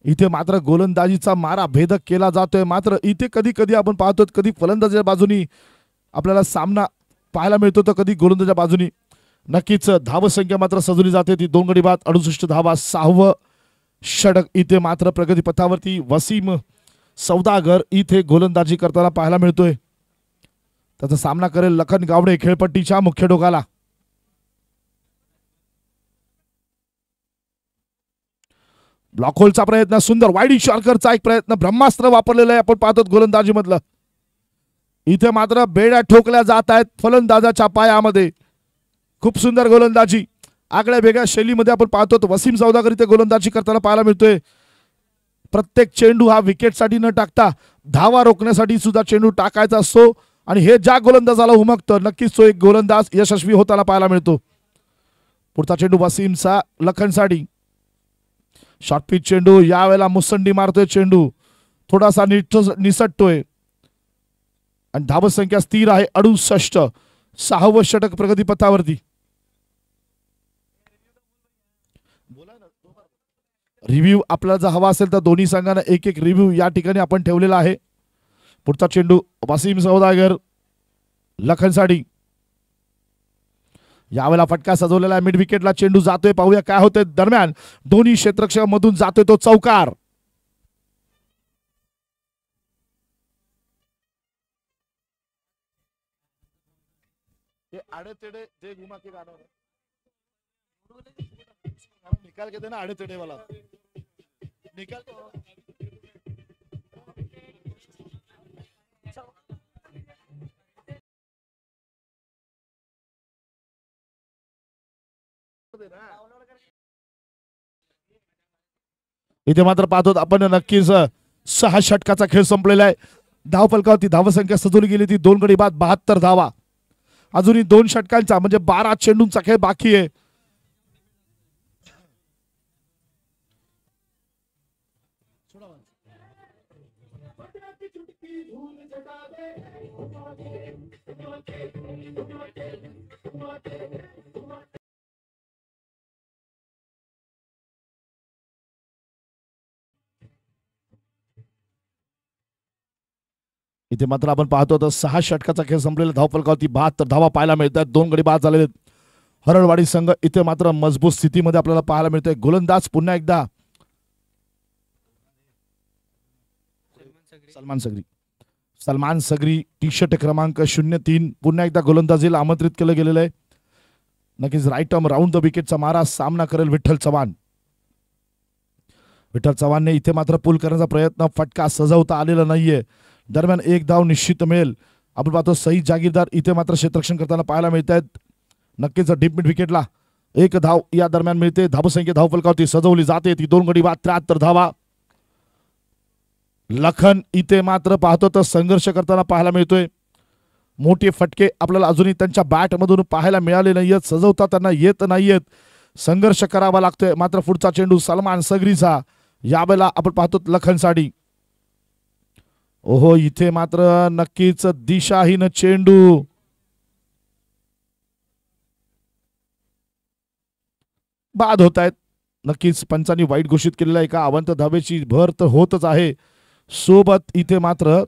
[SPEAKER 1] इथे मात्र गोलंदाजीचा मारा भेदक केला जातोय. मात्र इथे कधी कधी आपण पाहतो कधी फलंदाजीच्या बाजूनी आपल्याला सामना पाहायला मिळतो तर कधी गोलंदाजीच्या बाजूनी. नक्कीच धावसंख्या मात्र सजवली जाते ती 2 गडी बाद 68 धावा. 6वं षटक इथे मात्र प्रगतीपथावरती वसीम सौदागर इथे गोलंदाजी करताना पाहायला मिळतोय. त्याचा सामना करेल लखन गावडे खेळपट्टीच्या मुख्य डोकाला. ब्लॉक होलचा प्रयत्न, सुंदर वाईड शॉर्करचा एक प्रयत्न, ब्रह्मास्त्र वापरलेलं आहे आपण पाहतो गोलंदाजी मधलं. इथे मात्र बेड्या ठोकल्या जात आहेत फलंदाजाच्या पायामध्ये. खूप सुंदर गोलंदाजी, आगळ्या वेगळ्या शैलीमध्ये आपण पाहतो. वसीम सौदागर इथे गोलंदाजी करताना पाहायला मिळतोय. प्रत्येक चेंडू हा विकेटसाठी न टाकता धावा रोखण्यासाठी सुद्धा चेंडू टाकायचा असतो आणि हे ज्या गोलंदाजाला उमगतं नक्कीच तो एक गोलंदाज यशस्वी होताना पाहायला मिळतो. पुढचा चेंडू वसीमचा लखनसाठी. शॉर्ट पिच चेंडू, यावेळेला मुसंडी मारतोय चेंडू, थोडासा निसटतोय आणि धावत संख्या स्थिर आहे 68. 6वं षटक प्रगतीपथावरती. रिव्ह्यू आपल्याला जर हवा असेल तर दोन्ही संघांना एक एक रिव्ह्यू या ठिकाणी आपण ठेवलेला आहे. पुढचा चेंडू वसीम सौदागर लखनसाठी. यावेळेला फटका सजवलेला आहे, मिड विकेटला चेंडू जातोय, पाहूया काय होतंय. दरम्यान दोन्ही क्षेत्ररक्षक मधून जातोय तो चौकार. आड़े तेड़े जे घुमा के गाना निकाल के देना, आड़े तेड़े वाला निकाल. इथे मात्र पाहतो आपण नक्कीच 6 षटकाचा खेळ संपलेला आहे. धावफलकावरती धावसंख्या सजवली गेली ती 2 गडी बाद 72 धावा. अजूनही 2 षटकांचा म्हणजे 12 चेंडूंचा खेळ बाकी आहे. इथे मात्र आपण पाहतो तर 6 षटकाचा खेळ संपलेला. धावफलकावरती 72 धावा पाहायला मिळतात. 2 गडी बाद झालेले. हरळवाडी संघ इथे मात्र मजबूत स्थितीमध्ये आपल्याला पाहायला मिळतोय. गोलंदाज पुन्हा एकदा सलमान सगरी टी शर्ट क्रमांक 03 पुन्हा एकदा गोलंदाजीला आमंत्रित केलं गेलेलं आहे. नक्कीच राईट आर्म राऊंड द विकेटचा मारा सामना करेल विठ्ठल चव्हाण. विठ्ठल चव्हाणने इथे मात्र पूल करण्याचा प्रयत्न, फटका सजवता आलेला नाहीये. दरम्यान एक धाव निश्चित मिळेल. आपण पाहतो सई जागीरदार इथे मात्र क्षेत्ररक्षण करताना पाहायला मिळत आहेत. नक्कीच डीप मिड विकेटला 1 धाव या दरम्यान मिळते. धावसंख्या धावफलकावरती सजवली जाते ती 2 गडी बाद 73 धावा. लखन इथे मात्र पाहतो तर संघर्ष करताना पाहायला मिळतोय. मोठे फटके आपल्याला अजूनही त्यांच्या बॅट मधून पाहायला मिळाले नाहीयेत. सजवता त्यांना येत नाहीयेत. संघर्ष करावा लागतोय. मात्र पुढचा चेंडू सलमान सगरीचा. यावेळेला आपण पाहतो लखनसाठी. ओहो, इथे मात्र नक्कीच दिशाहीन चेंडू. बाद होत आहेत. नक्कीच पंचांनी वाईट घोषित केलेला एका अवंत धावेची भर तर होतच आहे. सोबत इथे मात्र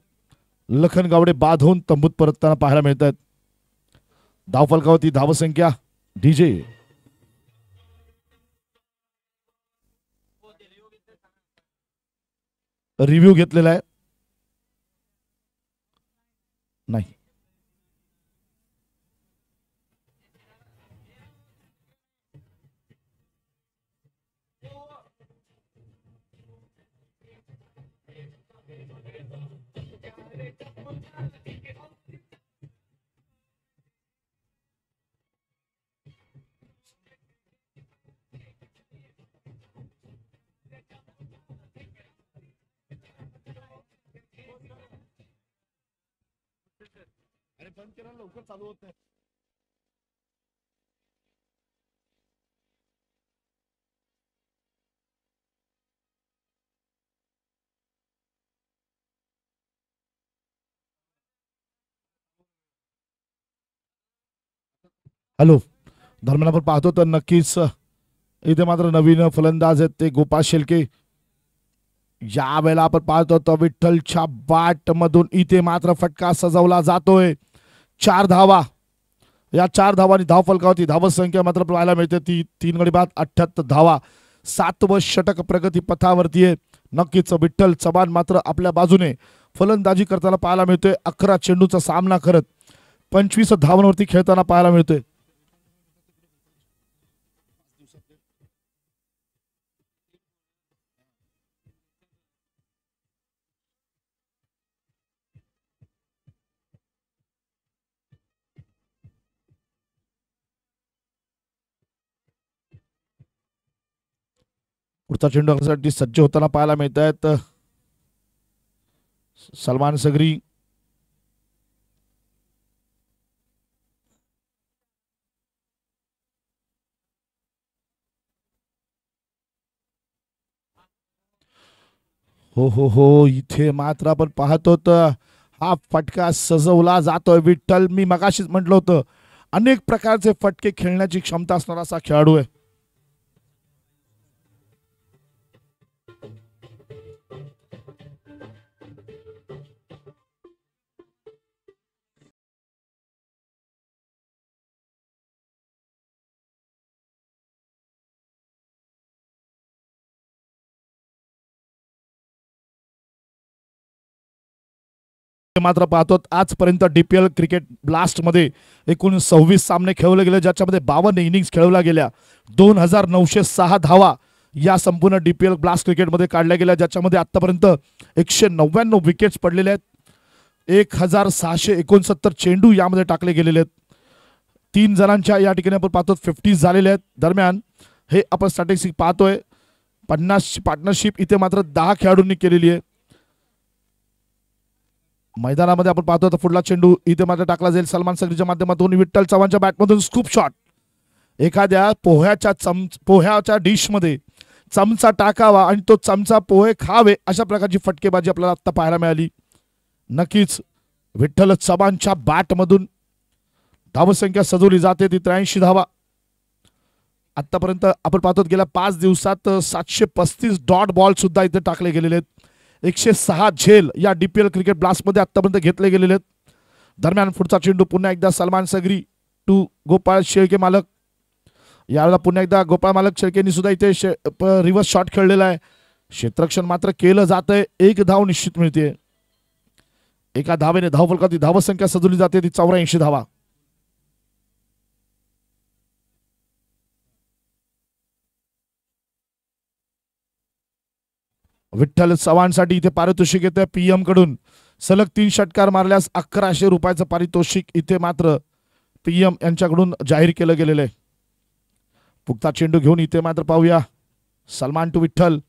[SPEAKER 1] लखन गावडे बाद होऊन तंबूत परतताना पाहायला मिळत आहेत. धावफलकावरती धावसंख्या डीजे रिव्ह्यू घेतलेला आहे नाही. बंद केला लवकर चालू होत नाही. हॅलो, दरम्यान आपण पाहतो तर नक्कीच इथे मात्र नवीन फलंदाज आहेत ते गोपाळ शेलके. या वेळेला आपण पाहतो तर विठ्ठलच्या बॅट मधून इथे मात्र फटका सजवला जातोय. 4 धावा. या 4 धावांनी धावफलकावरती धावसंख्या मात्र पाहायला मिळते ती 3 गडी बाद 78 धावा. 7वं षटक प्रगती पथावरती आहे. नक्कीच विठ्ठल चव्हाण मात्र आपल्या बाजूने फलंदाजी करताना पाहायला मिळतोय. 11 चेंडूचा सामना करत 25 धावांवरती खेळताना पाहायला मिळतोय. पुढचा चेंडू साठी सज्ज होताना पाहायला मिळत आहेत सलमान सगरी. हो हो हो, इथे मात्र आपण पाहतो हा फटका सजवला जातोय. विठ्ठल, मी मगाशीच म्हटलं होतं अनेक प्रकारचे फटके खेळण्याची क्षमता असणारा असा खेळाडू आहे. मात्र पाहतो आजपर्यंत डीपीएल क्रिकेट ब्लास्ट मध्ये एकूण 26 सामने खेळवले गेले, ज्याच्यामध्ये 52 इनिंग्स खेळवल्या गेल्या. 2906 धावा या संपूर्ण डीपीएल ब्लास्ट क्रिकेटमध्ये काढल्या गेल्या, ज्याच्यामध्ये आतापर्यंत 199 विकेट्स पडलेले आहेत. 1669 चेंडू यामध्ये टाकले गेलेले आहेत. 3 जणांच्या या ठिकाणी आपण पाहतो 50 झालेले आहेत. दरम्यान हे आपण स्टॅटिस्टिक पाहतोय 50 पार्टनरशिप इथे मात्र 10 खेळाडूंनी केलेली आहे. मैदानामध्ये आपण पाहतो पुढला चेंडू इथे मात्र टाकला जाईल सलमान सगरीच्या माध्यमातून. विठ्ठल चव्हाणच्या बॅटमधून स्कूप शॉट. एखाद्या पोह्याच्या डिश मध्ये चमचा टाकावा आणि तो चमचा पोहे खावे अशा प्रकारची फटकेबाजी आपल्याला आता पाहायला मिळाली. नक्कीच विठ्ठल चव्हाणच्या बॅटमधून धावसंख्या सजवली जाते ती 83 धावा. आतापर्यंत आपण पाहतो गेल्या 5 दिवसात 735 डॉट बॉल सुद्धा इथे टाकले गेलेले आहेत. 106 झेल या डीपीएल क्रिकेट ब्लास्ट मध्ये आतापर्यंत घेतले गेलेले आहेत. दरम्यान पुढचा चेंडू पुन्हा एकदा सलमान सगरी टू गोपाळ शेळके मालक. यावेळेला पुन्हा एकदा गोपाळ मालक शेळकेंनी सुद्धा इथे रिव्हर्स शॉट खेळलेला आहे. क्षेत्ररक्षण मात्र केलं जातंय. 1 धाव निश्चित मिळते. एका धावेने धावफलकाची धावसंख्या सजवली जाते ती 84 धावा. विठ्ठल चव्हाणसाठी इथे पारितोषिक येते पीएम कडून. सलग 3 षटकार मारल्यास 1100 रुपयाचं पारितोषिक इथे मात्र पीएम यांच्याकडून जाहीर केलं गेलेलं आहे. पुढचा चेंडू घेऊन इथे मात्र पाहूया सलमान टू विठ्ठल.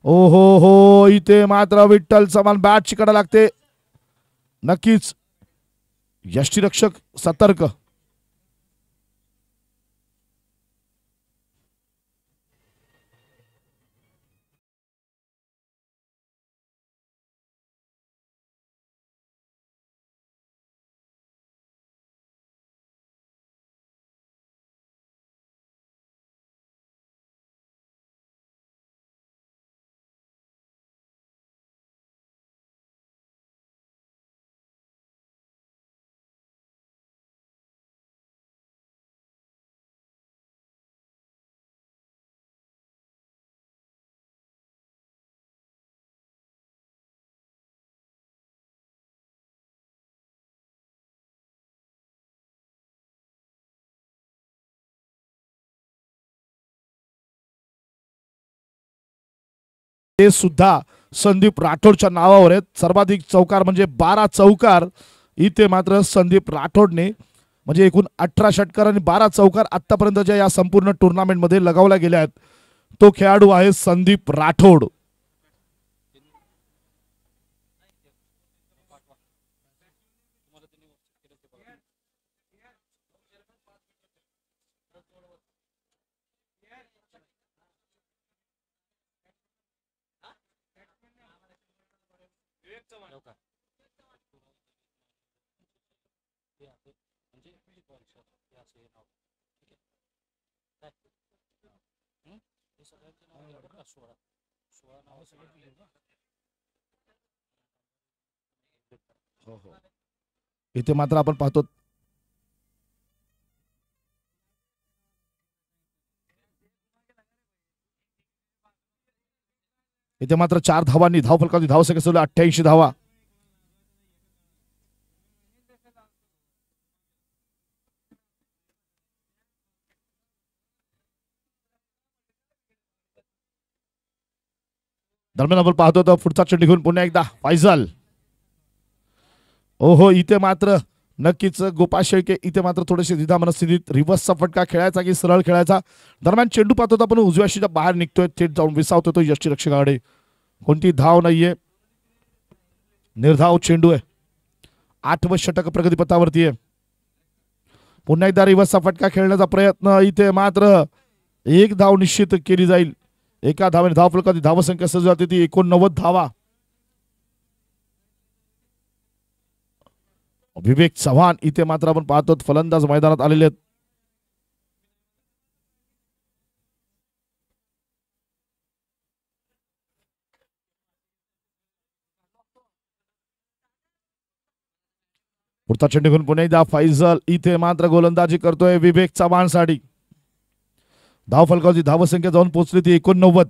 [SPEAKER 1] ओ हो हो, इथे मात्र विठ्ठल चव्हाण बॅट चिकायला लागते. नक्कीच यष्टीरक्षक सतर्क. ते सुद्धा संदीप राठोडच्या नावावर आहेत. सर्वाधिक चौकार म्हणजे 12 चौकार इथे मात्र संदीप राठोडने म्हणजे एकूण 18 षटकार आणि 12 चौकार आतापर्यंतच्या या संपूर्ण टुर्नामेंट मध्ये लगावल्या गेल्या आहेत. तो खेळाडू आहे संदीप राठोड. इथे मात्र आपण पाहतो इथे मात्र 4 धावांनी धावफलकाची धावसंख्या 88 धावा. दरम्यान आपण पाहतो तर पुढचा चेंडू घेऊन पुन्हा एकदा फैजल. ओहो, इथे मात्र नक्कीच गोपाळ शेळके इथे मात्र थोडेसे द्विधा मनस्थितीत. रिव्हर्सचा फटका खेळायचा की सरळ खेळायचा. दरम्यान चेंडू पाहतो तर आपण उजव्याशीच्या बाहेर निघतोय, थेट जाऊन विसावतो तो यष्टीरक्षकाकडे. कोणती धाव नाहीये, निर्धाव चेंडू आहे. 8वं षटक प्रगतीपथावरती आहे. पुन्हा एकदा रिव्हर्सचा फटका खेळण्याचा प्रयत्न. इथे मात्र एक धाव निश्चित केली जाईल. एका धावेने धाव फलकाची धावसंख्या सजू जाते ती 89 धावा. विवेक चव्हाण इथे मात्र आपण पाहतो फलंदाज मैदानात आलेले आहेत. पुढचा चेंडू घेऊन पुन्हा एकदा फैजल इथे मात्र गोलंदाजी करतोय विवेक चव्हाण साठी. धाव फलकाची धावसंख्या जाऊन पोहोचली ती 89.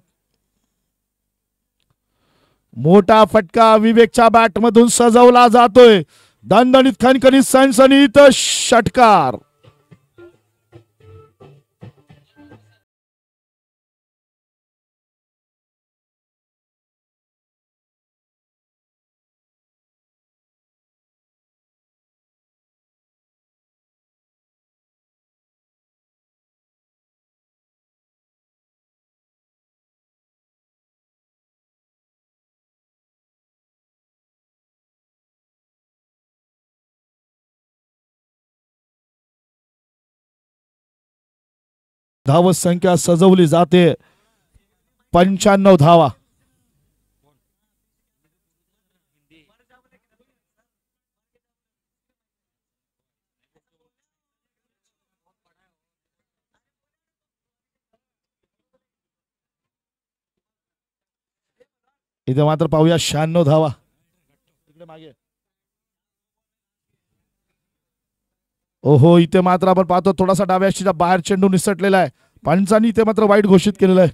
[SPEAKER 1] मोठा फटका विवेकच्या बॅट मधून सजवला जातोय. दणदणीत खणखणीत सणसणीत षटकार. धाव संख्या सजवली जाते 95 धावा. इथे मात्र पाहूया 96 धावा. मागे ओहो, इथे मात्र आपण पाहतो थोडासा डाव्या बाहेर चेंडू निसटलेला आहे. पंचांनी इथे मात्र वाईट घोषित केलेलं आहे.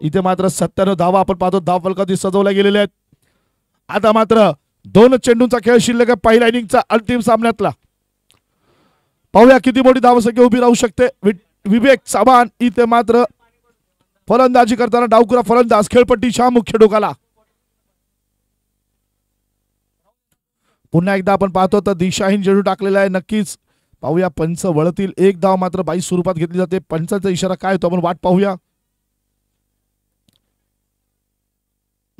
[SPEAKER 1] इथे मात्र 97 धावा आपण पाहतो धाव फलकावरती सजवल्या गेलेल्या आहेत. आता मात्र 2 चेंडूंचा खेळ शिल्लक आहे पहिल्या इनिंगचा अंतिम सामन्यातला. पाहूया किती मोठी धावसंख्या उभी राहू शकते. विवेक चव्हाण इथे मात्र फलंदाजी करताना डावखुरा फलंदाज खेळपट्टीच्या मुख्य डोकाला. पुन्हा एकदा आपण पाहतो तर दिशाहीन चेंडू टाकलेला आहे. नक्कीच पाहूया पंच वळतील. एक धाव मात्र बाई स्वरूपात घेतली जाते. पंचाचा इशारा काय होतो आपण वाट पाहूया.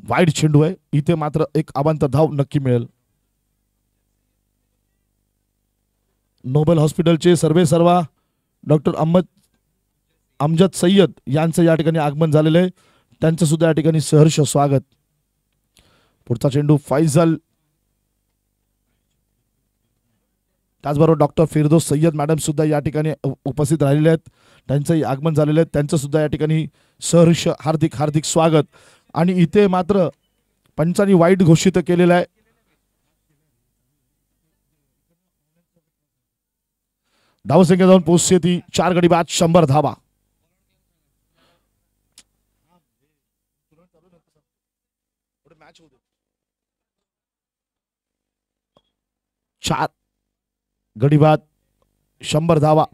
[SPEAKER 1] वाईड चेंडू आहे. इथे मात्र एक अवांत धाव नक्की मिळेल. नोबेल हॉस्पिटलचे सर्वेसर्वा डॉक्टर अमजद सय्यद यांचं या ठिकाणी आगमन झालेलं आहे. त्यांचं सुद्धा या ठिकाणी सहर्ष स्वागत. पुढचा चेंडू फैजल. त्याचबरोबर डॉक्टर फिरदोस सय्यद मॅडम सुद्धा या ठिकाणी उपस्थित राहिलेले आहेत. त्यांचंही आगमन झालेलं आहे. त्यांचं सुद्धा या ठिकाणी सहर्ष हार्दिक हार्दिक स्वागत. आणि इथे मात्र पंचांनी वाईट घोषित केलेलं आहे. धावसंख्या जाऊन पोहोचते ती 4 गडी बाद 100 धावा. चार गडी बाद 100 धावा.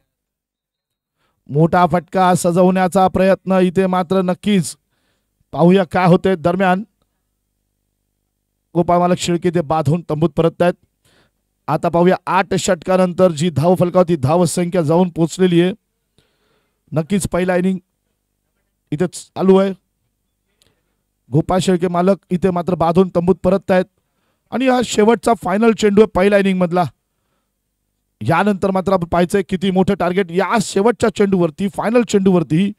[SPEAKER 1] मोठा फटका सजवण्याचा प्रयत्न इथे मात्र नक्कीच पाहूया काय होते. दरम्यान गोपाळ मालक शेळके ते बांधून तंबूत परत आहेत. आता पाहूया 8 षटकानंतर जी धाव फलकावरती धाव संख्या जाऊन पोहोचलेली आहे. नक्कीच पहिला इनिंग इथे चालू आहे. गोपाळ शेळके मालक इथे मात्र बांधून तंबूत परत आहेत. आणि हा शेवटचा फायनल चेंडू आहे पहिला इनिंग मधला. यानंतर मात्र आपण पाहायचंय किती मोठं टार्गेट या शेवटच्या चेंडूवरती फायनल चेंडूवरती.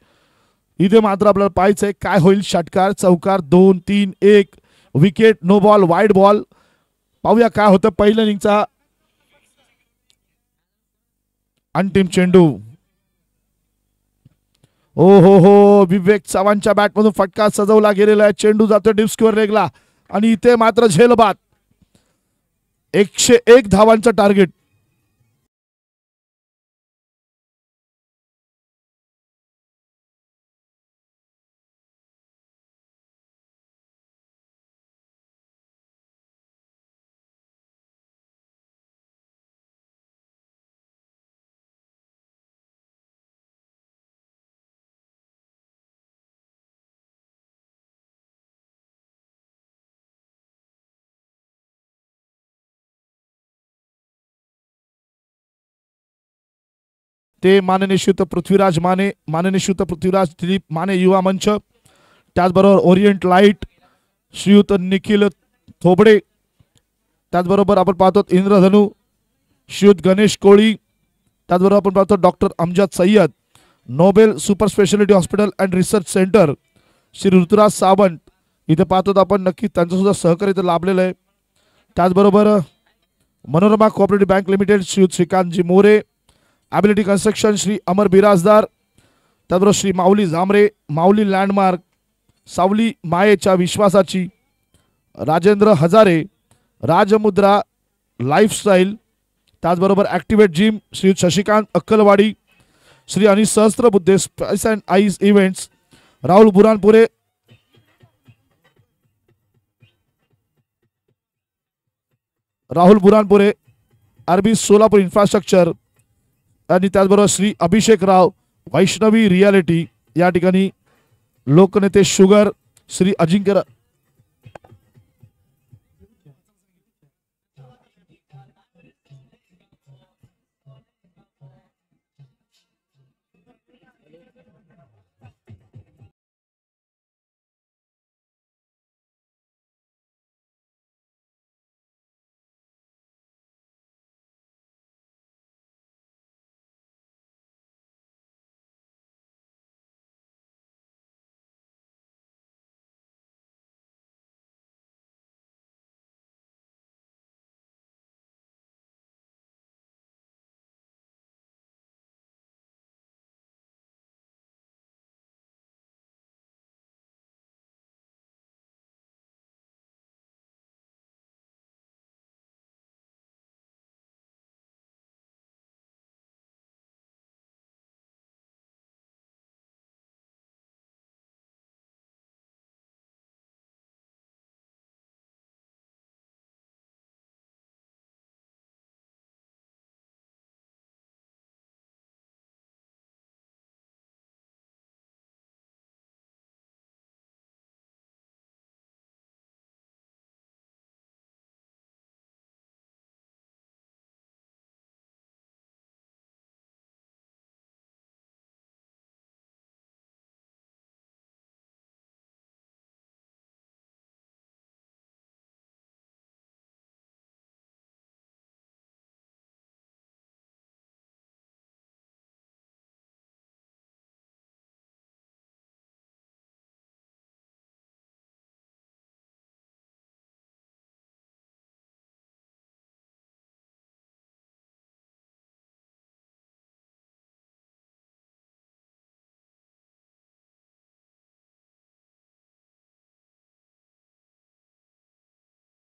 [SPEAKER 1] इथे मात्र आपल्याला पाहायचंय काय होईल. षटकार चौकार 2 3 1 wicket no ball wide ball. पाहूया काय होतं पहिल्या इनिंगचा अंतिम चेंडू. ओ हो विवेक चव्हाणच्या बॅटमधून फटका सजवला गेलेला आहे. चेंडू जातो डीप स्क्वेअर लेगला आणि इथे मात्र झेलबाद 101 धावांचं टार्गेट. ते माननीय श्रीयुत पृथ्वीराज माने, माननीय श्रीयुत पृथ्वीराज दिलीप माने युवा मंच, त्याचबरोबर ओरिएंट लाईट श्रीयुत निखिल थोबडे, त्याचबरोबर आपण पाहतो इंद्रधनु श्रीयुत गणेश कोळी, त्याचबरोबर आपण पाहतो doctor Amjad Sayyad, Nobel super speciality hospital and research centre Shri Rituraj Sawant, इथे पाहतो आपण नक्की त्यांचं सुद्धा सहकार्य इथे लाभलेलं आहे. त्याचबरोबर मनोरमा कोऑपरेटिव्ह बँक लिमिटेड श्रीयुत श्रीकांतजी मोरे, ॲबिलिटी कन्स्ट्रक्शन श्री अमर बिराजदार, त्याचबरोबर श्री माऊली झांबरे, माऊली लँडमार्क, सावली मायेच्या विश्वासाची, राजेंद्र हजारे, राजमुद्रा लाईफस्टाईल, त्याचबरोबर activate gym Shri Shashikant Akkalwadi, Shri Anil Sahasrabuddhe spice and ice events, Rahul Buranpure, RB Solapur infrastructure आणि त्याचबरोबर श्री अभिषेक राव वैष्णवी रियालिटी, या ठिकाणी लोकनेते शुगर श्री अजिंक्य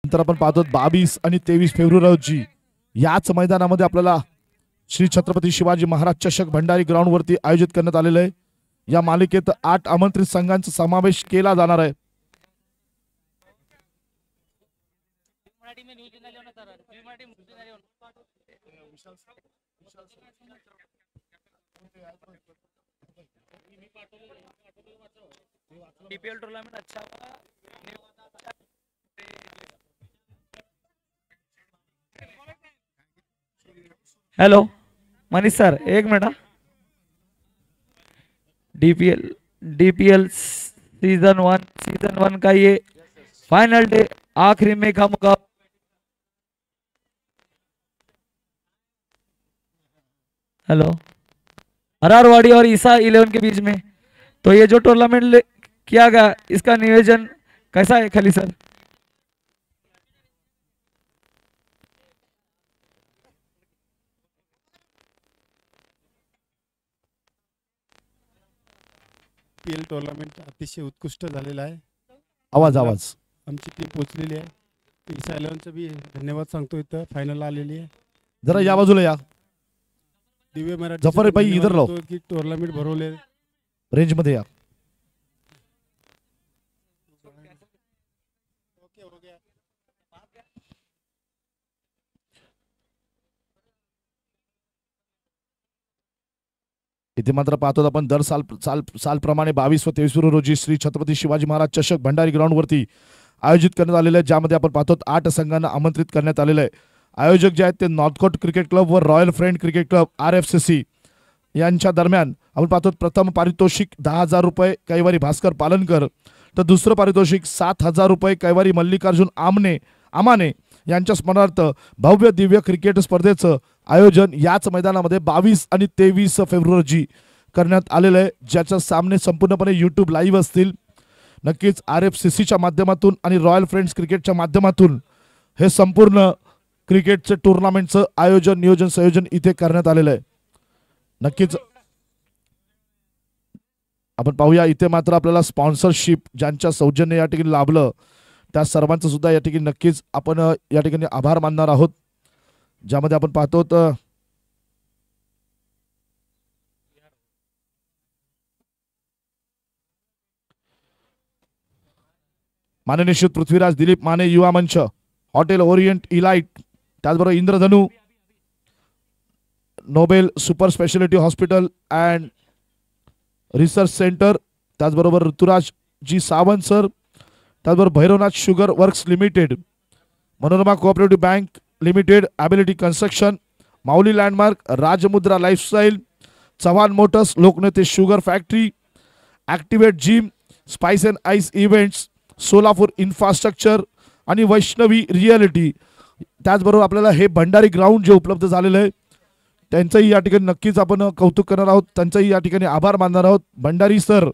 [SPEAKER 1] नंतर आपण पाहतो 22 आणि 23 फेब्रुवारी रोजी याच मैदानामध्ये आपल्याला श्री छत्रपती शिवाजी महाराज चषक भंडारी ग्राउंड वरती आयोजित करण्यात आलेलं आहे. या मालिकेत 8 आमंत्रित संघांचा समावेश केला जाणार आहे.
[SPEAKER 2] डीपीएल टूर्नामेंट अच्छा हेलो मनीष सर, एक मिनट. डीपीएल सीजन वन का ये फाइनल डे, आखिरी में का मुकाबला हेलो हरारवाड़ी और ईसा 11 के बीच में. तो ये जो टूर्नामेंट किया गया, इसका नियोजन कैसा है खली सर?
[SPEAKER 3] पीएल टूर्नामेंट अतिशय उत्कृष्ट झालेला आहे.
[SPEAKER 1] आवाज
[SPEAKER 3] आमची टीम पोहोचलेली आहे. ईसा 11चं बी धन्यवाद सांगतो, इथं फायनल आलेली आहे.
[SPEAKER 1] जरा या बाजूला या.
[SPEAKER 3] दिव्य मराठी
[SPEAKER 1] जफर भाई इधर लो,
[SPEAKER 3] की टूर्नामेंट भरवले
[SPEAKER 1] रेंज मध्ये या. इथे मात्र पाहतो आपण दर सालप्रमाणे 22 व 23 रोजी श्री छत्रपती शिवाजी महाराज चषक भंडारी ग्राउंड वरती आयोजित करण्यात आलेलं आहे, ज्यामध्ये आपण पाहतो 8 संघांना आमंत्रित करण्यात आलेलं आहे. आयोजक जे आहेत ते नॉर्थकोट क्रिकेट क्लब व royal friend cricket club RFCC यांच्या दरम्यान आपण पाहतो प्रथम पारितोषिक 10,000 रुपये कैवारी भास्कर पालनकर, तर दुसरं पारितोषिक 7,000 रुपये कैवारी मल्लिकार्जुन आमाने यांच्या स्मरणार्थ भव्य दिव्य क्रिकेट स्पर्धेचं आयोजन याच मैदानामध्ये 22 आणि 23 फेब्रुवारी रोजी करण्यात आलेलं आहे, ज्याचे सामने संपूर्णपणे यूट्यूब लाईव्ह असतील. नक्कीच RFCCच्या माध्यमातून आणि रॉयल फ्रेंड्स क्रिकेटच्या माध्यमातून हे संपूर्ण क्रिकेटचे टुर्नामेंटचं आयोजन नियोजन संयोजन इथे करण्यात आलेलं आहे. नक्कीच आपण पाहूया इथे मात्र आपल्याला स्पॉन्सरशिप ज्यांच्या सौजन्य या ठिकाणी लाभलं त्या सर्वांचं सुद्धा या ठिकाणी नक्कीच आपण या ठिकाणी आभार मानणार आहोत. ज्यामध्ये आपण पाहतो तर माननीय श्री पृथ्वीराज दिलीप माने युवा मंच, हॉटेल ओरिएंट इलाइट, त्याचबरोबर Indradhanu, Nobel super speciality hospital and research centre, त्याचबरोबर ऋतुराज जी सावंत सर, त्याचबरोबर Bhairavnath sugar works limited, Manorama cooperative bank limited, ability construction, Mauli landmark, Rajmudra lifestyle, Chavan motors, Loknete sugar factory, activate gym, spice and ice events, Solapur infrastructure आणि Vaishnavi reality. त्याचबरोबर आपल्याला हे Bhandari ground जे उपलब्ध झालेलं आहे त्यांचंही या ठिकाणी नक्कीच आपण कौतुक करणार आहोत, त्यांचंही या ठिकाणी आभार मानणार आहोत. भंडारी सर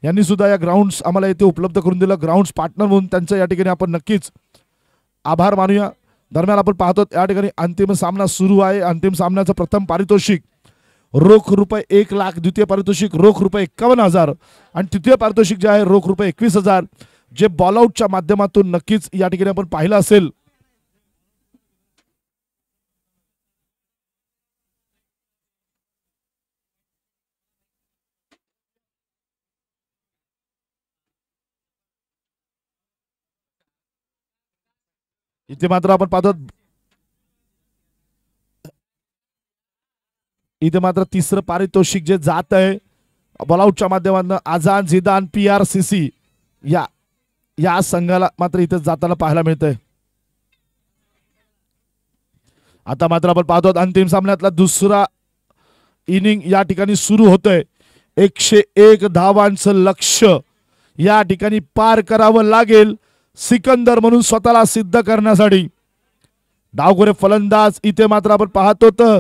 [SPEAKER 1] यांनी सुद्धा या ग्राउंड्स आम्हाला इथे उपलब्ध करून दिलं, ग्राउंड्स पार्टनर म्हणून त्यांचं या ठिकाणी आपण नक्कीच आभार मानूया. दरम्यान आपण पाहतो या ठिकाणी अंतिम सामना सुरू आहे. अंतिम सामन्याचं प्रथम पारितोषिक रोख रुपये 1 लाख, द्वितीय पारितोषिक रोख रुपये 51,000 आणि तृतीय पारितोषिक जे आहे रोख रुपये 21,000, जे बॉलआउटच्या माध्यमातून नक्कीच या ठिकाणी आपण पाहिलं असेल. इथे मात्र आपण पाहतो इथे मात्र तिसरं पारितोषिक जे जात आहे बॉलआउटच्या माध्यमातून आझान झिदान PRCC या संघाला मात्र इथे जाताना पाहायला मिळतंय. आता मात्र आपण पाहतो अंतिम सामन्यातला दुसरा इनिंग या ठिकाणी सुरू होतोय. 101 धावांचं लक्ष्य या ठिकाणी पार करावं लागेल सिकंदर म्हणून स्वतःला सिद्ध करण्यासाठी. डावखोरे फलंदाज इथे मात्र आपण पाहतो तर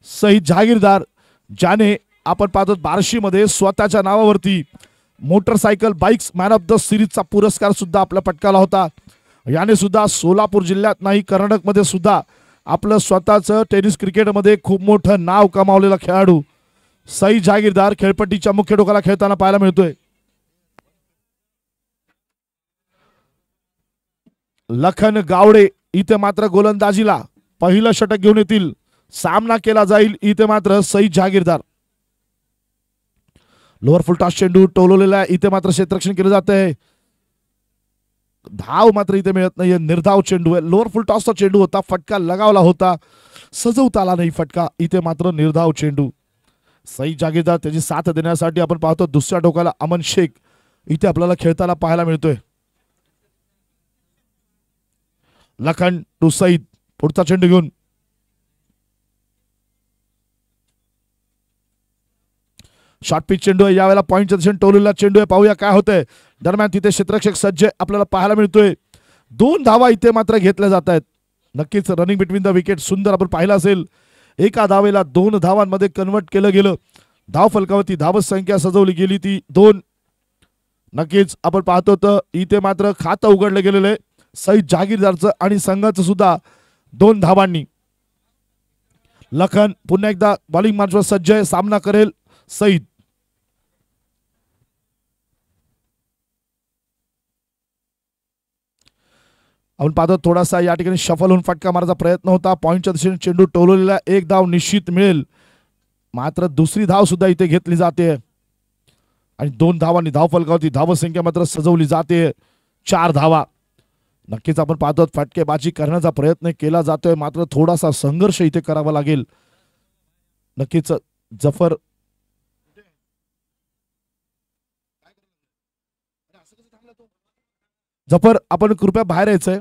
[SPEAKER 1] सईद जहागीरदार, ज्याने आपण पाहतो बार्शीमध्ये स्वतःच्या नावावरती motorcycle bikes man of the सिरीजचा पुरस्कार सुद्धा आपला पटकावला होता. याने सुद्धा सोलापूर जिल्ह्यात नाही कर्नाटकमध्ये सुद्धा आपलं स्वतःचं टेनिस क्रिकेटमध्ये खूप मोठं नाव कमावलेला खेळाडू सईद जहागीरदार खेळपट्टीच्या मुख्य टोकाला खेळताना पाहायला मिळतोय. लखन गावडे इथे मात्र गोलंदाजीला पहिलं षटक घेऊन येतील. सामना केला जाईल इथे मात्र Saeed Jahagirdar. Lower full toss चेंडू टोलवलेला आहे. इथे मात्र क्षेत्ररक्षण केलं जात आहे. धाव मात्र इथे मिळत नाहीये. निर्धाव चेंडू आहे. लोअर फुल टॉसचा चेंडू होता, फटका लगावला होता, सजवता आला नाही फटका. इथे मात्र निर्धाव चेंडू. सईद जहागीरदार त्याची साथ देण्यासाठी आपण पाहतो दुसऱ्या टोकाला अमन शेख इथे आपल्याला खेळताना पाहायला मिळतोय. लखन टू सईद, पुढचा चेंडू घेऊन शॉर्ट पिच चेंडू आहे. यावेळेला पॉईंटच्या दिशेने टोललेला चेंडू आहे. पाहूया काय होतंय. दरम्यान तिथे क्षेत्ररक्षक सज्ज आपल्याला पाहायला मिळतोय. 2 धावा इथे मात्र घेतल्या जात आहेत. नक्कीच रनिंग बिटवीन द विकेट सुंदर आपण पाहिलं असेल. एका धावेला 2 धावांमध्ये कन्वर्ट केलं गेलं. धाव फलकावरती धावत संख्या सजवली गेली ती 2. नक्कीच आपण पाहतो तर इथे मात्र खातं उघडलं गेलेलं आहे सईद जहागीरदारचं आणि संघाचं सुद्धा 2 धावांनी. लखन पुन्हा एकदा बॉलिंग मार्चवर सज्ज आहे. सामना करेल सईद. आपण पाहतो थोडासा या ठिकाणी शफल होऊन फटका मारायचा प्रयत्न होता. पॉईंटच्या दिशेने चेंडू टोलवलेला. 1 धाव निश्चित मिळेल, मात्र दुसरी धाव सुद्धा इथे घेतली जाते आणि 2 धावांनी धाव फलकावरती धावसंख्या मात्र सजवली जाते 4 धावा. नक्कीच आपण पाहतो फटकेबाजी करण्याचा प्रयत्न केला जातोय, मात्र थोडासा संघर्ष इथे करावा लागेल. नक्कीच जफर आपण कृपया बाहेर यायचंय.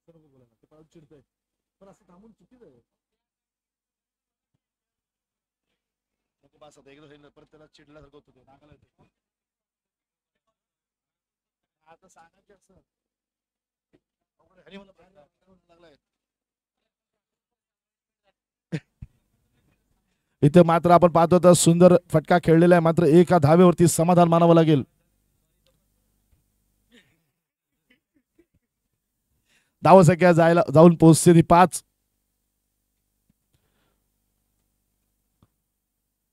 [SPEAKER 1] पण असं थांबून चुकीचं आहे. एकदा परत त्याला चिडल्यासारखं होतं ते नाकाला येतं. आता सांगायचं असं लागलाय. इथे मात्र आपण पाहतो तर सुंदर फटका खेळलेला आहे, मात्र एका धावेवरती समाधान मानावं लागेल. धावसंख्या जाऊन पोहोचते ती 5.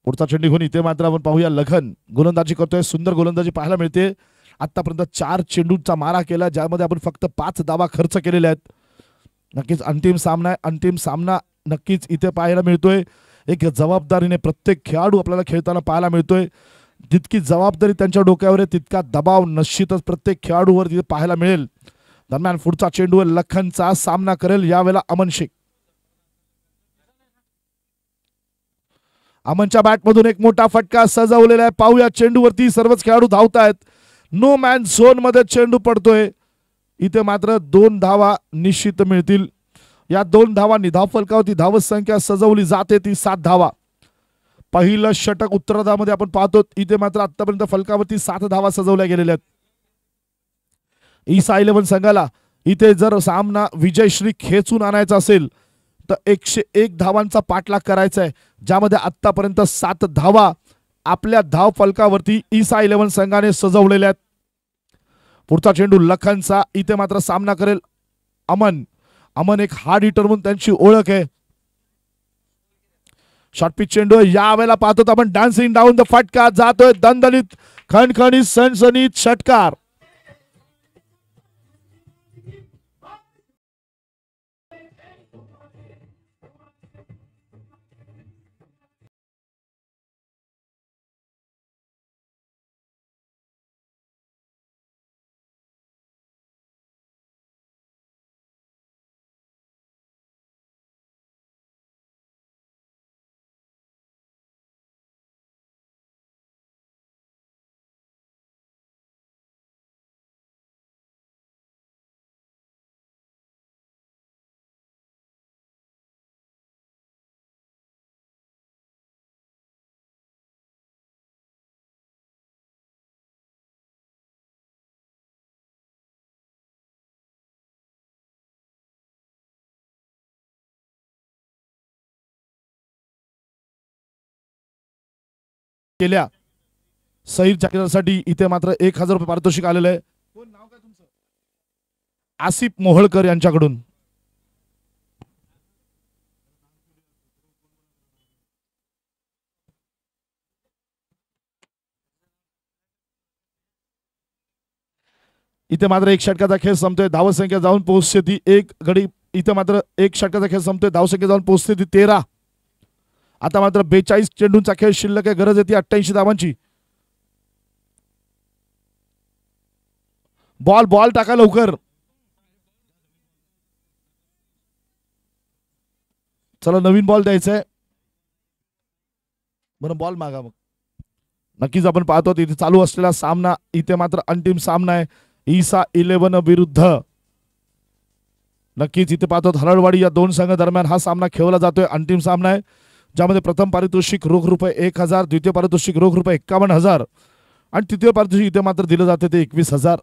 [SPEAKER 1] पुढचा चेंडू घेऊन इथे मात्र आपण पाहूया लखन गोलंदाजी करतोय. सुंदर गोलंदाजी पाहायला मिळते. आतापर्यंत 4 चेंडूंचा मारा केला, ज्यामध्ये आपण फक्त 5 धावा खर्च केलेल्या आहेत. नक्कीच अंतिम सामना आहे. अंतिम सामना नक्कीच इथे पाहायला मिळतोय. एक जबाबदारीने प्रत्येक खेळाडू आपल्याला खेळताना पाहायला मिळतोय. जितकी जबाबदारी त्यांच्या डोक्यावर आहे तितका दबाव निश्चितच प्रत्येक खेळाडूवर तिथे पाहायला मिळेल. दरम्यान पुढचा चेंडू लखनचा सामना करेल यावेळेला अमन शेख. अमनच्या बॅटमधून एक मोठा फटका सजवलेला आहे. पाहूया चेंडूवरती सर्वच खेळाडू धावतायत. नो मॅन झोन मध्ये चेंडू पडतोय. इथे मात्र 2 धावा निश्चित मिळतील. या 2 धावांनी धावफलकावरती धावत संख्या सजवली जाते ती 7 धावा. पहिलं षटक उत्तरार्धामध्ये आपण पाहतो. इथे मात्र आतापर्यंत फलकावरती 7 धावा सजवल्या गेलेल्या आहेत. ईसा 11 संघाला इथे जर सामना विजयश्री खेचून आणायचा असेल तर 101 धावांचा पाठलाग करायचा आहे, ज्यामध्ये आतापर्यंत 7 धावा आपल्या धाव फलकावरती ईसा 11 संघाने सजवलेल्या आहेत. पुढचा चेंडू लखनचा. इथे मात्र सामना करेल अमन. अमन एक हार्ड हिटर म्हणून त्यांची ओळख आहे. शॉर्ट पिच चेंडू यावेळेला पाहतो आपण डान्सिंग डाऊन द फटका जातोय. दणदणीत खणखणीत सणसणीत षटकार. केल्या सहीर जाहिरासाठी इथे मात्र 1000 रुपये पारितोषिक आलेलं आहे. कोण नाव काय तुमचं? आसिफ मोहळकर यांच्याकडून. इथे मात्र 1 षटकाचा खेळ संपतोय. धावसंख्या जाऊन पोहोचते ती 1 गडी. इथे मात्र 1 षटकाचा खेळ संपतोय. धावसंख्या जाऊन पोहोचते ती 13. आता मात्र 42 चेंडूंचा खेळ शिल्लक आहे. गरज येते 88 धावांची. बॉल टाका लवकर. चला नवीन बॉल द्यायचा आहे. बरं बॉल मागा मग. नक्कीच आपण पाहतो इथे चालू असलेला सामना इथे मात्र अंतिम सामना आहे. ईसा 11 विरुद्ध नक्कीच इथे पाहतो हरळवाडी या 2 संघ दरम्यान हा सामना खेळला जातोय. अंतिम सामना आहे, ज्यामध्ये प्रथम पारितोषिक रोख रुपये 1000, द्वितीय पारितोषिक रोख रुपये 51,000 आणि तृतीय पारितोषिक इथे मात्र दिलं जाते ते 21,000.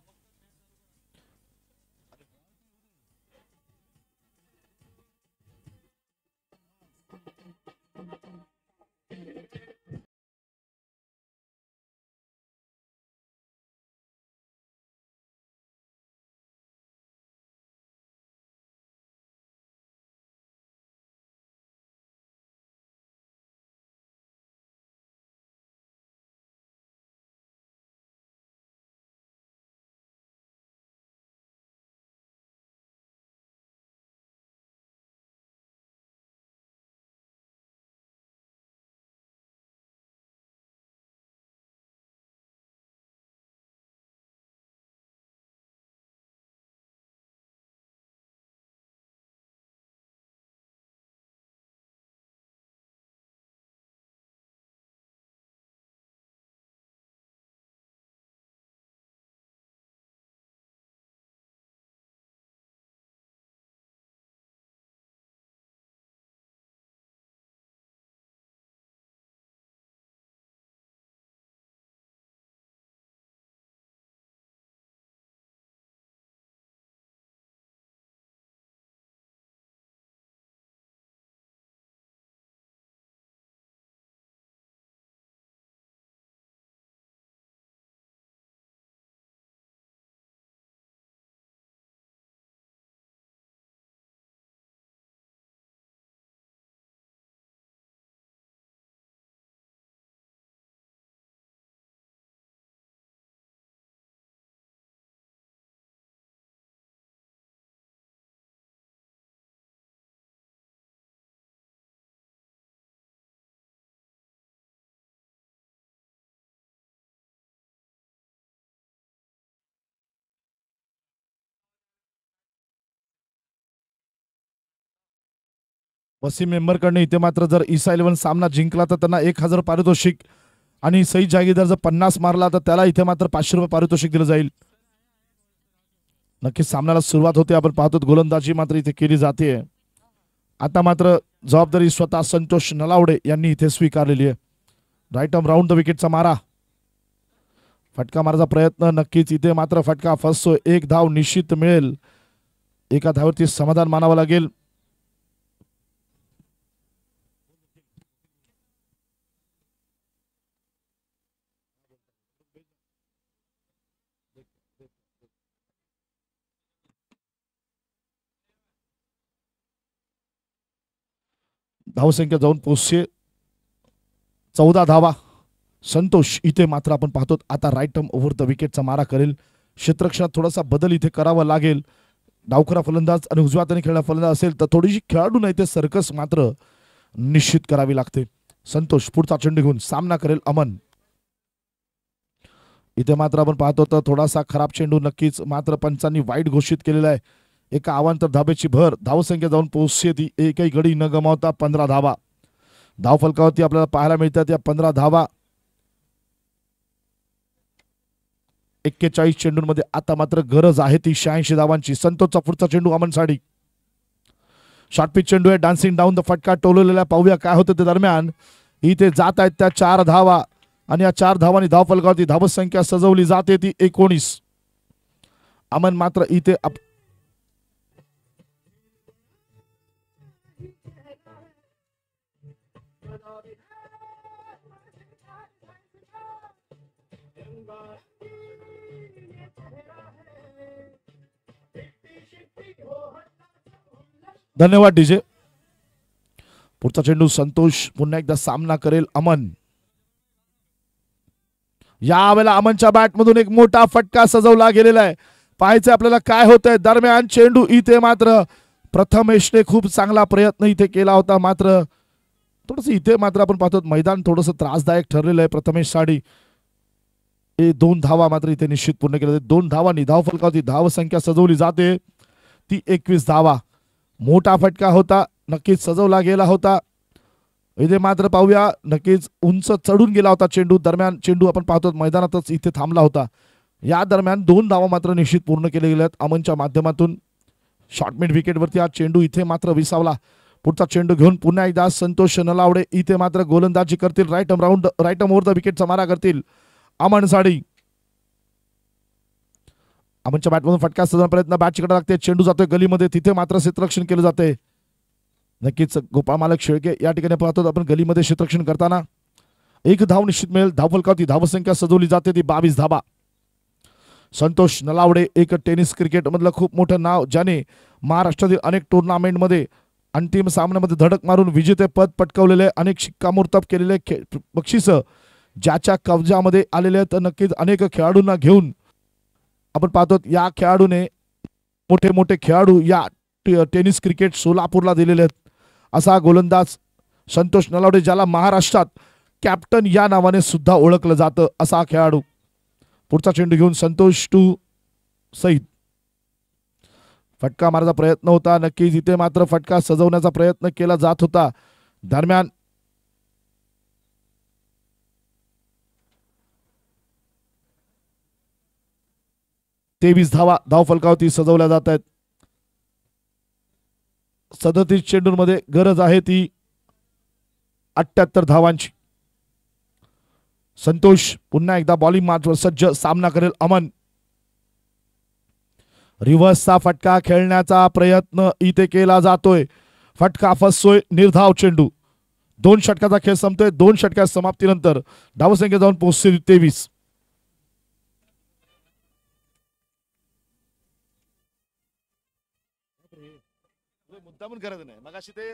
[SPEAKER 1] वसीम मेंबरकडनं इथे मात्र जर ईसा 11 सामना जिंकला तर त्यांना 1000 पारितोषिक आणि सईद जागीरदार जर 50 मारला तर त्याला इथे मात्र 500 रुपये पारितोषिक दिलं जाईल. नक्कीच सामन्याला सुरुवात होते. आपण पाहतो गोलंदाजी मात्र इथे केली जाते. आता मात्र जबाबदारी स्वतः संतोष नलावडे यांनी इथे स्वीकारलेली आहे. राईट आर्म राऊंड द विकेटचा मारा, फटका मारायचा प्रयत्न, नक्कीच इथे मात्र फटका फसतोय. एक धाव निश्चित मिळेल. एका धावावरती समाधान मानावं लागेल. धावसंख्या जाऊन पोहोचते 14 धावा. संतोष इथे मात्र आपण पाहतो आता राईट आर्म ओव्हर द विकेटचा मारा करेल. क्षेत्ररक्षणात थोडासा बदल इथे करावा लागेल. डावखरा फलंदाज आणि उजव्या हाताने खेळणारा फलंदाज असेल तर थोडीशी खेळाडू नाही ते सर्कस मात्र निश्चित करावी लागते. संतोष पुढचा चेंडू घेऊन सामना करेल अमन. इथे मात्र आपण पाहतो तर थोडासा खराब चेंडू, नक्कीच मात्र पंचांनी वाईट घोषित केलेला आहे. एका अवांतर धाब्याची भर, धावसंख्या जाऊन पोहोचते ती एकही गडी न गमावता 15 धावा. धाव फलकावरती आपल्याला पाहायला मिळतात या 15 धावा. 41 चेंडूंमध्ये आता मात्र गरज आहे ती 86 धावांची. संतोषचा पुढचा चेंडू अमन साडी, शॉर्ट पिच चेंडू आहे, डान्सिंग डाऊन द फटका टोलवलेला. पाहूया काय होतं ते दरम्यान. इथे जात आहेत त्या 4 धावा आणि या 4 धावांनी धाव फलकावरती धावसंख्या सजवली जाते ती 19. अमन मात्र इथे धन्यवाद डीजे. पुढचा चेंडू संतोष पुन्हा एकदा सामना करेल अमन. यावेळेला अमनच्या बॅटमधून एक मोठा फटका सजवला गेलेला आहे. पाहायचं आपल्याला काय होतंय. दरम्यान चेंडू इथे मात्र प्रथमेशने खूप चांगला प्रयत्न इथे केला होता, मात्र थोडस इथे मात्र आपण पाहतो मैदान थोडस त्रासदायक ठरलेलं आहे प्रथमेश साडी. 2 धावा मात्र इथे निश्चित पूर्ण केल्या. 2 धावांनी धाव फलकावरती धाव संख्या सजवली जाते ती 21 धावा. मोठा फटका होता, नक्कीच सजवला गेला होता. इथे मात्र पाहूया नक्कीच उंच चढून गेला होता चेंडू. दरम्यान चेंडू आपण पाहतो मैदानातच इथे थांबला होता. या दरम्यान 2 धावा मात्र निश्चित पूर्ण केले गेल्यात अमनच्या माध्यमातून. शॉर्ट मिड विकेटवरती हा चेंडू इथे मात्र विसावला. पुढचा चेंडू घेऊन पुन्हा एकदा संतोष नलावडे इथे मात्र गोलंदाजी करतील. राईट आर्म ओव्हर द विकेटचा मारा करतील अमन साडी. अमनच्या बॅटमधून फटका सजवण्याचा प्रयत्न, बॅट चिकटा लागते, चेंडू जातोय गलीमध्ये, तिथे मात्र क्षेत्ररक्षण केलं जाते. नक्कीच गोपाळ मालक शेळके या ठिकाणी पाहतो आपण गलीमध्ये क्षेत्ररक्षण करताना. 1 धाव निश्चित मिळेल. धाव फलकावरती धावसंख्या सजवली जाते ती 22 धावा. संतोष नलावडे एक टेनिस क्रिकेट मधलं खूप मोठं नाव, ज्याने महाराष्ट्रातील अनेक टुर्नामेंटमध्ये अंतिम सामन्यामध्ये धडक मारून विजेतेपद पटकावलेले, अनेक शिक्कामोर्तब केलेले बक्षीस ज्याच्या कब्जामध्ये आलेले आहेत. नक्कीच अनेक खेळाडूंना घेऊन आपण पाहतो या खेळाडूने मोठे मोठे खेळाडू या टेनिस क्रिकेट सोलापूरला दिलेले आहेत. असा गोलंदाज संतोष नलावडे, ज्याला महाराष्ट्रात कॅप्टन या नावाने सुद्धा ओळखलं जातं, असा खेळाडू. पुढचा चेंडू घेऊन संतोष टू सईद. फटका मारायचा प्रयत्न होता, नक्कीच इथे मात्र फटका सजवण्याचा प्रयत्न केला जात होता. दरम्यान तेवीस धावा धाव फलकावरती सजवल्या जात आहेत. 37 चेंडूंमध्ये गरज आहे ती 78 धावांची. संतोष पुन्हा एकदा बॉलिंग मार्चवर सज्ज, सामना करेल अमन. रिव्हर्सचा फटका खेळण्याचा प्रयत्न इथे केला जातोय, फटका फसतोय. निर्धाव चेंडू. 2 षटकाचा खेळ संपतोय. 2 षटकाच्या समाप्तीनंतर धावसंख्या जाऊन पोहोचते 23. मुद्दामून करायचं नाही, मग अशी ते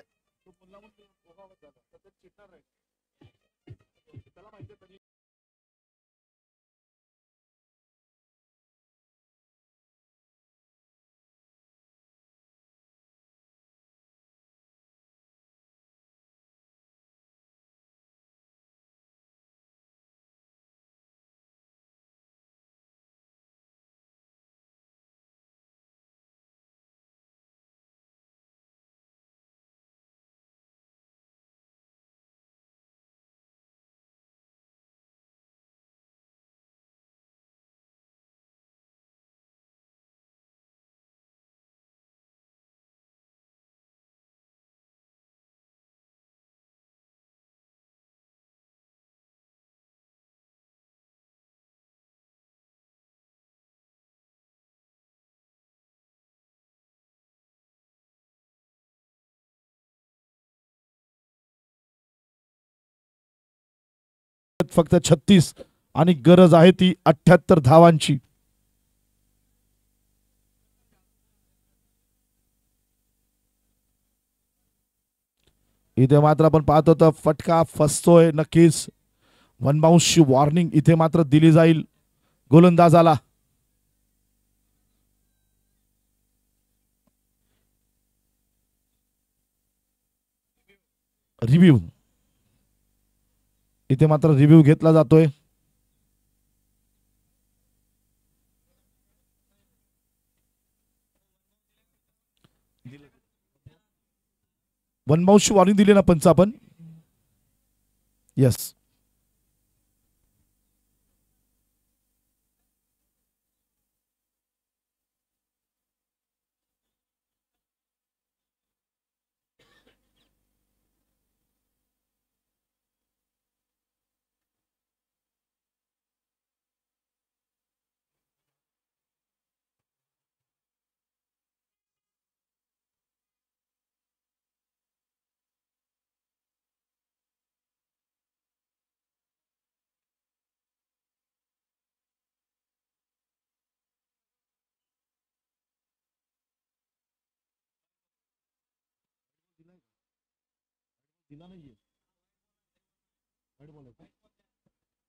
[SPEAKER 1] फक्त 36 आणि गरज आहे ती 78 धावांची. इथे मात्र आपण पाहतो तर फटका फसतोय नक्कीच. वन बाउन्सची वॉर्निंग इथे मात्र दिली जाईल गोलंदाजाला. रिव्ह्यू इथे मात्र रिव्ह्यू घेतला जातोय. वन बाउन्सची वॉर्निंग दिली ना पंच आपण. येस.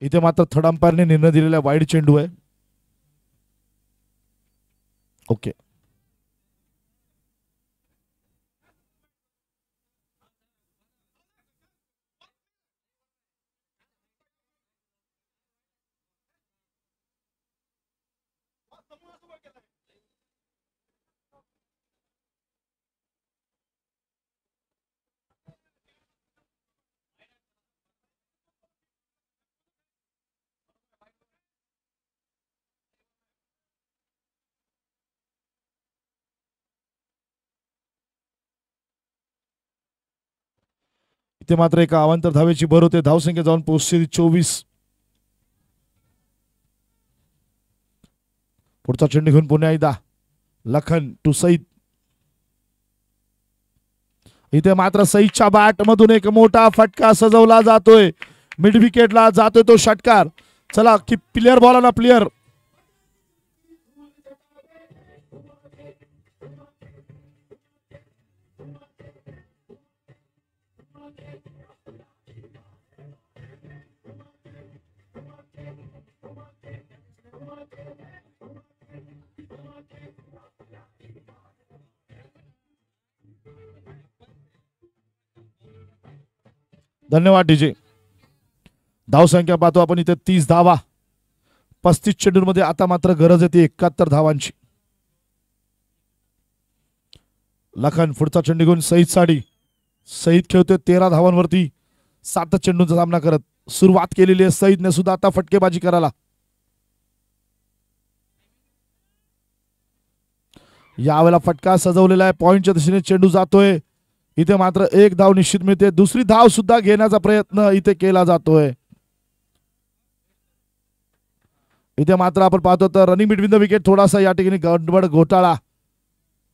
[SPEAKER 1] इथे मात्र थर्ड अंपायरने निर्णय दिलेला वाईड चेंडू आहे. ओके. इथे मात्र एका अवांतर धावेची भर होते. धावसंख्या जाऊन पोहोचते 24. पुढचा चेंडू घेऊन पुन्हा एकदा लखन टू सईद. इथे मात्र सईदच्या बॅट मधून एक मोठा फटका सजवला जातोय. मिड विकेटला जातोय तो षटकार. चला की प्लेयर बॉल ना प्लेयर. धन्यवाद डीजे. धावसंख्या पाहतो आपण इथे 30 धावा. 35 चेंडूंमध्ये आता मात्र गरज येते 71 धावांची. लखन पुढचा चेंडू घेऊन सईद साडी. सईद खेळतोय 13 धावांवरती 7 चेंडूंचा सामना करत. सुरुवात केलेली आहे सईदने सुद्धा आता फटकेबाजी करायला. यावेळेला फटका सजवलेला आहे. पॉइंटच्या दिशेने चेंडू जातोय. इथे मात्र एक धाव निश्चित मिळते. दुसरी धाव सुद्धा घेण्याचा प्रयत्न इथे केला जातोय. इथे मात्र आपण पाहतो तर रनिंग बिटवीन द विकेट थोडासा या ठिकाणी गडबड घोटाळा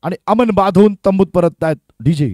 [SPEAKER 1] आणि अमन बांधून तंबूत परत आहेत डीजे.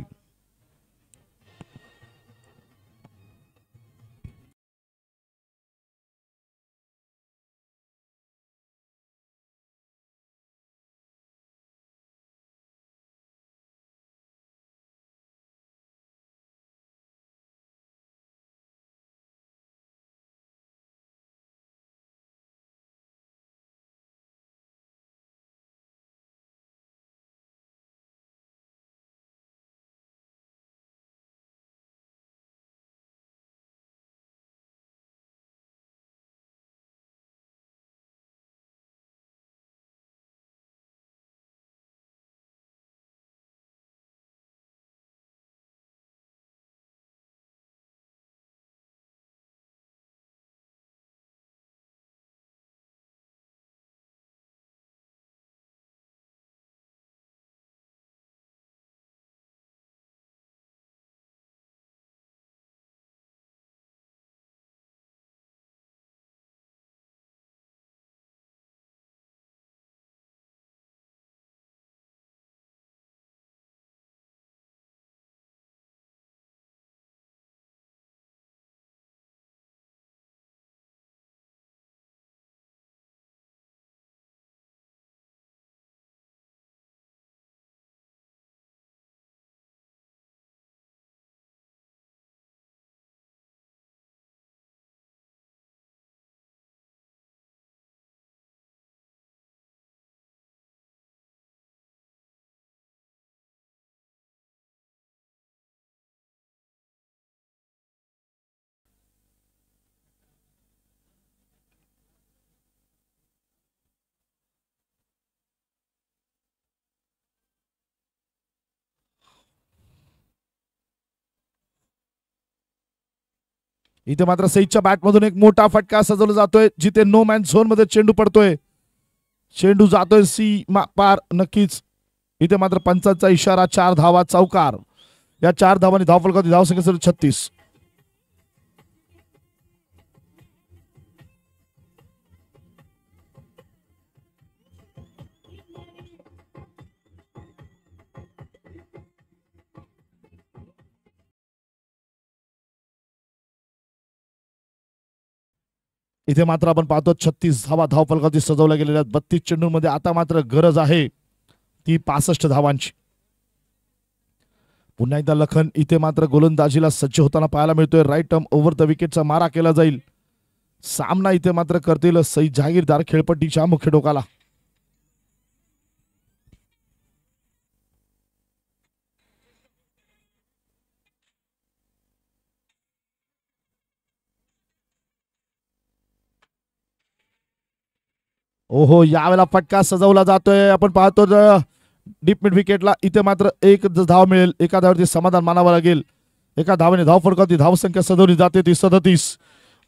[SPEAKER 1] इथे मात्र सईदच्या बॅटमधून एक मोठा फटका सजवला जातोय, जिथे नो मॅन झोन मध्ये चेंडू पडतोय. चेंडू जातोय पार. नक्कीच इथे मात्र पंचांचा इशारा, 4 धावा, चौकार. या 4 धावांनी धावफलकावरती धावसंख्या 36. इथे मात्र आपण पाहतो 36 धावा धावफलकावरती सजवल्या गेलेल्या आहेत. 32 चेंडूंमध्ये आता मात्र गरज आहे ती 65 धावांची. पुन्हा एकदा लखन इथे मात्र गोलंदाजीला सज्ज होताना पाहायला मिळतोय. राईट टर्म ओव्हर द विकेटचा मारा केला जाईल. सामना इथे मात्र करतील सईद जहागीरदार खेळपट्टीच्या मुख्य टोकाला. ओहो, यावेळेला फटका सजवला जातोय. आपण पाहतो डीप मिड विकेटला. इथे मात्र एक धाव मिळेल. एका धावावरती समाधान मानावं लागेल. एका धावाने धावफलकावरती धावसंख्या सजवली जाते ती 37.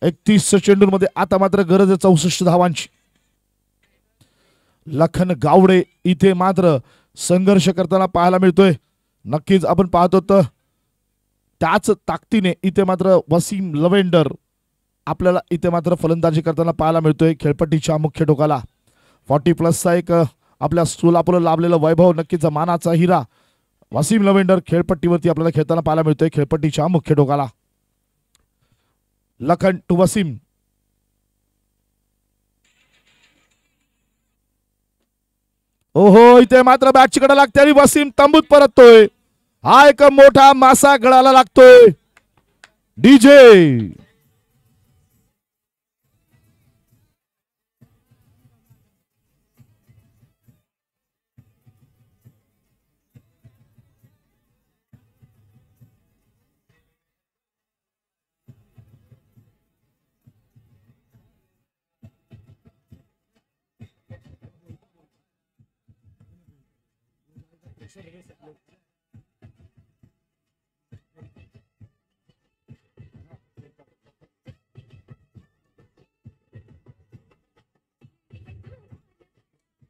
[SPEAKER 1] 31 चेंडूंमध्ये आता मात्र गरज आहे 64 धावांची. लखन गावडे इथे मात्र संघर्ष करताना पाहायला मिळतोय. नक्कीच आपण पाहतो तर त्याच ताकदीने इथे मात्र वसीम लवेंडर आपल्याला इथे मात्र फलंदाजी करताना पाहायला मिळतोय खेळपट्टीच्या मुख्य टोकाला. 40+ एक आपल्या सोलापूरला लाभलेला वैभव, नक्कीच मानाचा हिरा वसीम लवेंडर खेळपट्टीवरती आपल्याला खेळताना पाहायला मिळतोय खेळपट्टीच्या मुख्य टोकाला. लखन टू वसीम. ओहो, इथे मात्र बॅटची कडा लागते आणि वसीम तंबूत परततोय. हा एक मोठा मासा गळाला लागतोय. डीजे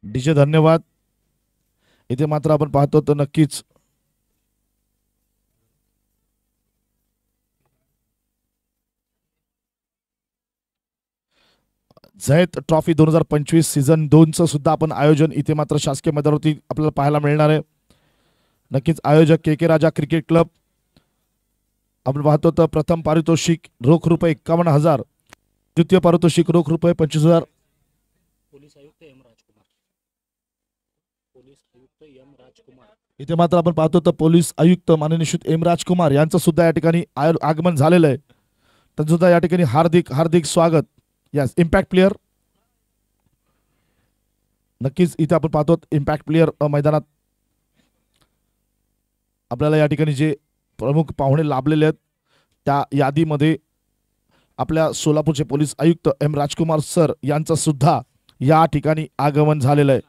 [SPEAKER 1] डीजे धन्यवाद. इथे मात्र आपण पाहतो तर नक्कीच झैत ट्रॉफी 2025 सीझन 2चं सुद्धा आपण आयोजन इथे मात्र शासकीय मैदानावरती आपल्याला पाहायला मिळणार आहे. नक्कीच आयोजक के राजा क्रिकेट क्लब. आपण पाहतो तर प्रथम पारितोषिक रोख रुपये 51,000, द्वितीय पारितोषिक रोख रुपये 25,000. इथे मात्र आपण पाहतो तर पोलीस आयुक्त माननीय श्री एम राजकुमार यांचं सुद्धा या ठिकाणी आगमन झालेलं आहे. त्यांचं सुद्धा या ठिकाणी हार्दिक हार्दिक स्वागत. Yes, impact player. नक्कीच इथे आपण पाहतो इम्पॅक्ट प्लेयर मैदानात आपल्याला या ठिकाणी जे प्रमुख पाहुणे लाभलेले आहेत त्या यादीमध्ये आपल्या सोलापूरचे पोलीस आयुक्त एम राजकुमार सर यांचं सुद्धा या ठिकाणी आगमन झालेलं आहे.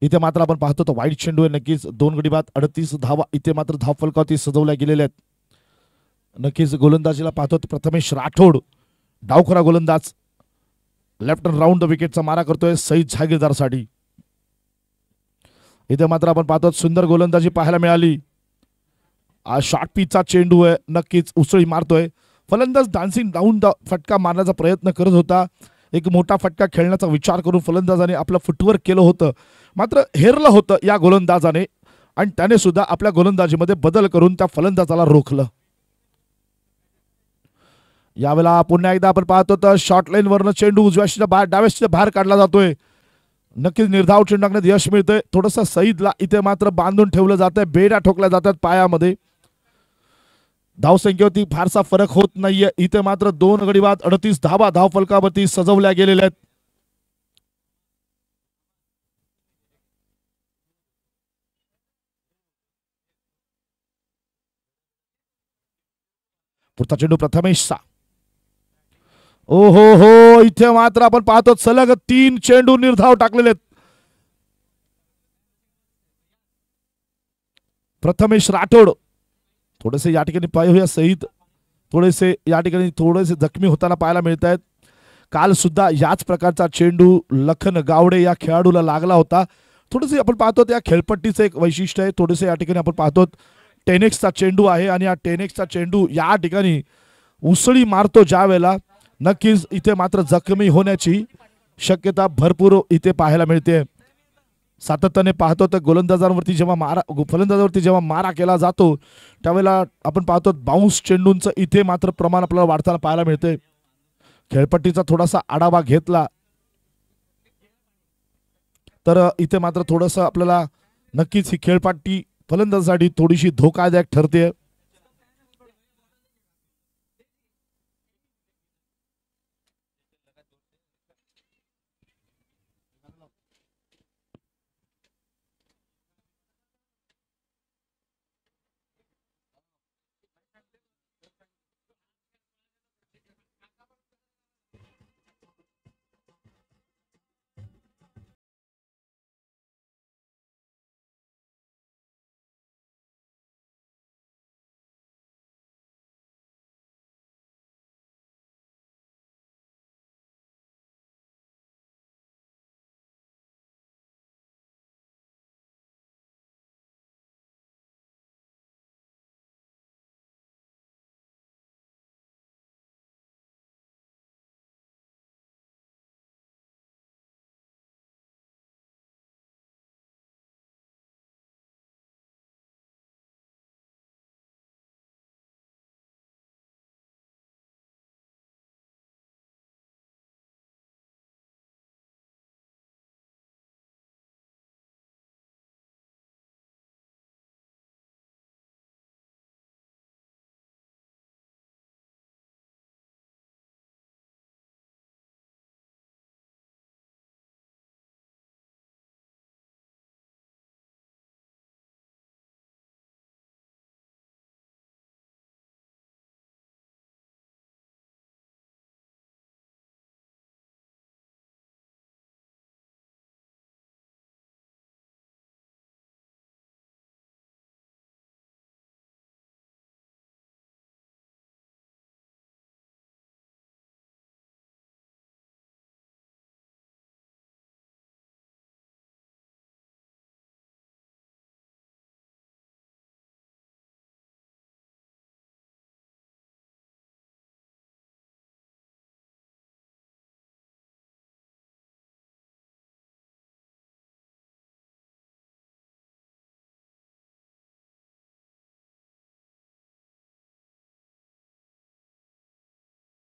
[SPEAKER 1] इथे मात्र आपण पाहतो तर वाईट चेंडू आहे. नक्कीच 2 गडी बाद 38 धावा इथे मात्र धावफलकावरती सजवल्या गेलेल्या आहेत. नक्कीच गोलंदाजीला पाहतो प्रथमेश राठोड, डावखरा गोलंदाज, लेफ्ट राऊंड द विकेटचा मारा करतोय सईद जहागीरदारसाठी. इथे मात्र आपण पाहतो सुंदर गोलंदाजी पाहायला मिळाली. शॉर्ट पिचचा चेंडू आहे, नक्कीच उसळी मारतोय. फलंदाज डान्सिंग डाऊन द फटका मारण्याचा प्रयत्न करत होता. एक मोठा फटका खेळण्याचा विचार करून फलंदाजाने आपलं फुटवर्क केलं होतं, मात्र हेरलं होतं या गोलंदाजाने आणि त्याने सुद्धा आपल्या गोलंदाजीमध्ये बदल करून त्या फलंदाजाला रोखलं. यावेळेला पुन्हा एकदा आपण पाहतो तर शॉर्ट लाईन वरनं चेंडू उजव्या डाव्या बाहेर काढला जातोय. नक्कीच निर्धाव चेंडू टाकण्यात यश मिळतंय. थोडंसं सईदला इथे मात्र बांधून ठेवलं जातंय. बेड्या ठोकल्या जातात पायामध्ये. धावसंख्येवरती फारसा फरक होत नाहीये. इथे मात्र 2 गडी बाद 38 धावा धावफलकावरती सजवल्या गेलेल्या आहेत. पुढचा चेंडू प्रथमेशचा. ओ हो हो, इथे मात्र आपण पाहतो सलग 3 चेंडू निर्धाव टाकलेले आहेत. प्रथमेश राठोड थोडेसे या ठिकाणी पाहूया सहित थोडेसे या ठिकाणी थोडेसे जखमी होताना पाहायला मिळत आहेत. काल सुद्धा याच प्रकारचा चेंडू लखन गावडे या खेळाडूला लागला होता. थोडेसे आपण पाहतो त्या खेळपट्टीचं एक वैशिष्ट्य आहे. थोडेसे या ठिकाणी आपण पाहतो 10Xचा चेंडू आहे आणि या 10Xचा चेंडू या ठिकाणी उसळी मारतो ज्या वेळेला नक्कीच इथे मात्र जखमी होण्याची शक्यता भरपूर इथे पाहायला मिळते. सातत्याने पाहतो तर गोलंदाजांवरती जेव्हा फलंदाजावरती जेव्हा मारा केला जातो त्यावेळेला आपण पाहतो बाउन्स चेंडूंचं इथे मात्र प्रमाण आपल्याला वाढताना पाहायला मिळते. खेळपट्टीचा थोडासा आढावा घेतला तर इथे मात्र थोडस आपल्याला नक्कीच ही खेळपट्टी फलंदाजासाठी थोडीशी धोकादायक ठरते.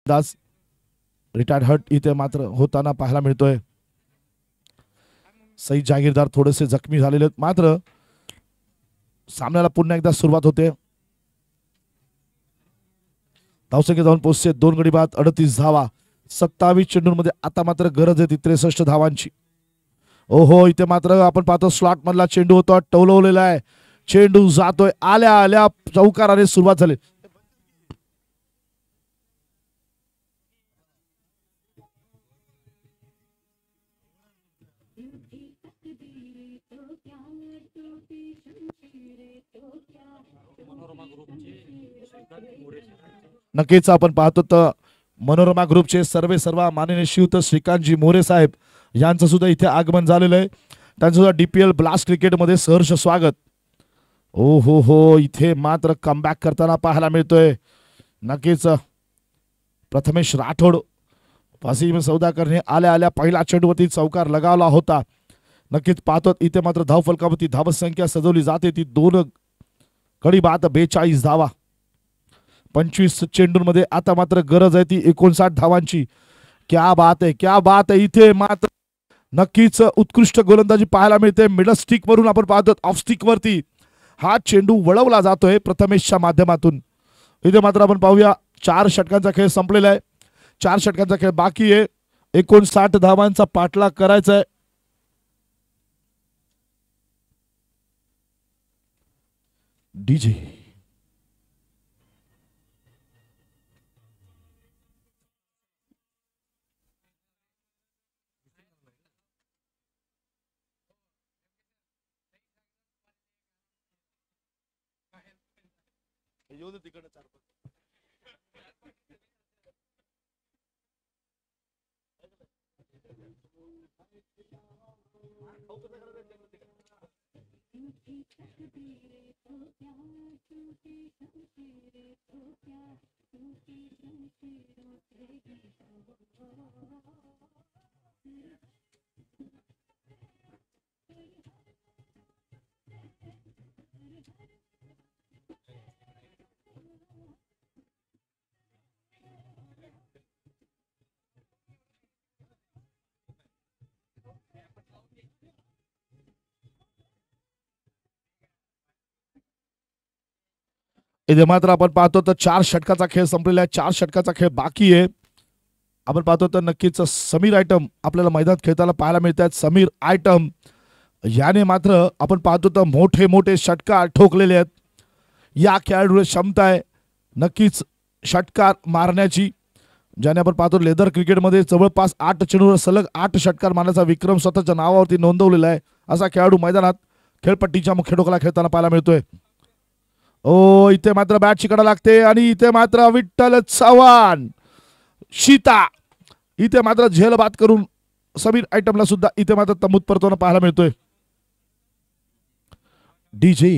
[SPEAKER 1] दास रिटायर्ड हट इथे मात्र होताना पाहायला मिळतोय. सईद जहागीरदार थोडेसे जखमी झालेले आहेत. मात्र सामन्याला पुन्हा एकदा सुरुवात होते. धावसंख्या जाऊन पोहोचते 2 गडी बाद 38 धावा 27 चेंडूंमध्ये. आता मात्र गरज आहे 63 धावांची. ओहो, इथे मात्र आपण पाहतो स्लॉट मधला चेंडू होतो टवलवलेला आहे. चेंडू जातोय आल्या आल्या चौकाराने सुरुवात झाली. नक्कीच आपण पाहतो तर मनोरमा ग्रुपचे सर्व माननीय श्रीयुत श्रीकांतजी मोरे साहेब यांचं सुद्धा इथे आगमन झालेलं आहे. त्यांचं सुद्धा DPL ब्लास्ट क्रिकेटमध्ये सहर्ष स्वागत. ओ हो हो, इथे मात्र कमबॅक करताना पाहायला मिळतोय. नक्कीच प्रथमेश राठोड वसीम सौदागरने आल्या आल्या पहिला चेंडूवरती चौकार लगावला होता. नक्कीच पाहतो इथे मात्र धाव फलकावरती धावसंख्या सजवली जाते ती 2 गडी बाद 42 धावा. 25 चेंडूंमध्ये आता मात्र गरज आहे ती 59 धावांची. क्या बात आहे, क्या बात आहे. इथे मात्र नक्कीच उत्कृष्ट गोलंदाजी पाहायला मिळते. मिडल स्टिक वरून आपण पाहतो ऑफ स्टिक वरती हा चेंडू वळवला जातोय प्रथमेशच्या माध्यमातून. इथे मात्र आपण पाहूया 4 षटकांचा खेळ संपलेला आहे. 4 षटकांचा खेळ बाकी आहे. 59 धावांचा पाठलाग करायचा आहे. डीजे इथे मात्र आपण पाहतो तर 4 षटकाचा खेळ संपलेला आहे. 4 षटकाचा खेळ बाकी आहे. आपण पाहतो तर नक्कीच समीर आयटम आपल्याला मैदानात खेळताना पाहायला मिळतात. समीर आयटम याने मात्र आपण पाहतो तर मोठे मोठे षटकार ठोकलेले आहेत. या खेळाडूची क्षमता आहे नक्कीच षटकार मारण्याची, ज्याने आपण पाहतो लेदर क्रिकेटमध्ये जवळपास 8 चेंडूवर सलग 8 षटकार मारण्याचा विक्रम स्वतःच्या नावावरती नोंदवलेला आहे. असा खेळाडू मैदानात खेळपट्टीच्या मुख्य टोकाला खेळताना पाहायला मिळतोय. ओ इथे मात्र बॅट चिकडा लागते आणि इथे मात्र विठ्ठल चव्हाण शीता इथे मात्र झेल बाद करून समीर आयटमला सुद्धा इथे मात्र तंबूत परतवणं पाहायला मिळतोय. डीजे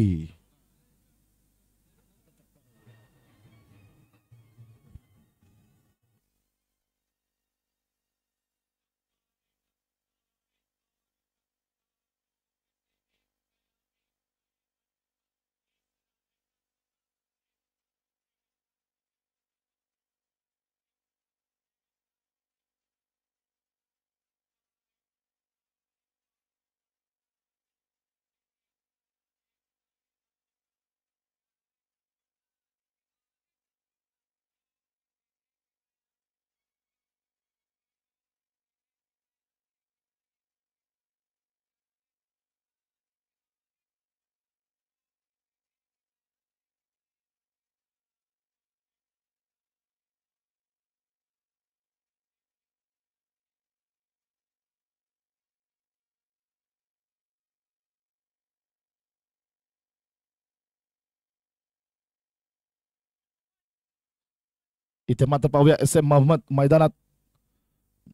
[SPEAKER 1] इथे मात्र पाहूया एस एम मोहम्मद मैदानात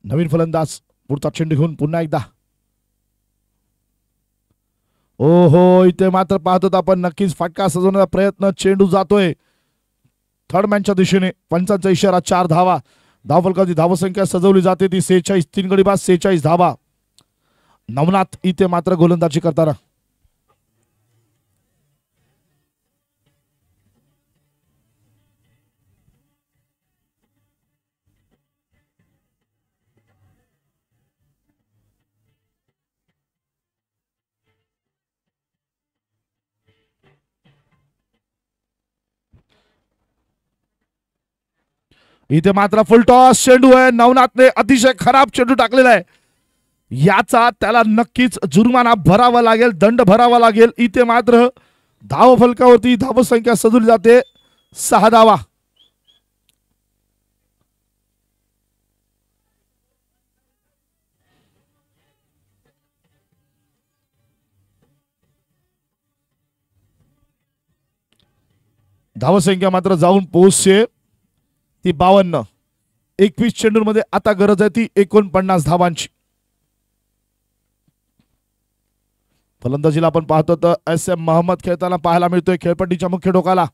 [SPEAKER 1] नवीन फलंदाज पुढचा चेंडू घेऊन पुन्हा एकदा. ओहो इथे मात्र पाहतो आपण नक्कीच फटका सजवण्याचा प्रयत्न. चेंडू जातोय थर्ड मॅनच्या दिशेने. पंचांचा इशारा 4 धावा. धावफलकाची धावसंख्या सजवली जाते ती 46. 3 गडी बाद 46 धावा. नवनाथ इथे मात्र गोलंदाजी करताना. इथे मात्र फुल टॉस चेंडू आहे. नवनाथने अतिशय खराब चेंडू टाकलेला आहे. याचा त्याला नक्कीच जुर्माना भरावा लागेल, दंड भरावा लागेल. इथे मात्र धाव फलकावरती धावसंख्या सजवली जाते 6 धावा. धावसंख्या मात्र जाऊन पोहोचते ती 52. 21 चेंडूंमध्ये आता गरज आहे ती 49 धावांची. फलंदाजीला आपण पाहतो तर एस एम मोहम्मद खेळताना पाहायला मिळतोय खेळपट्टीच्या मुख्य टोकाला.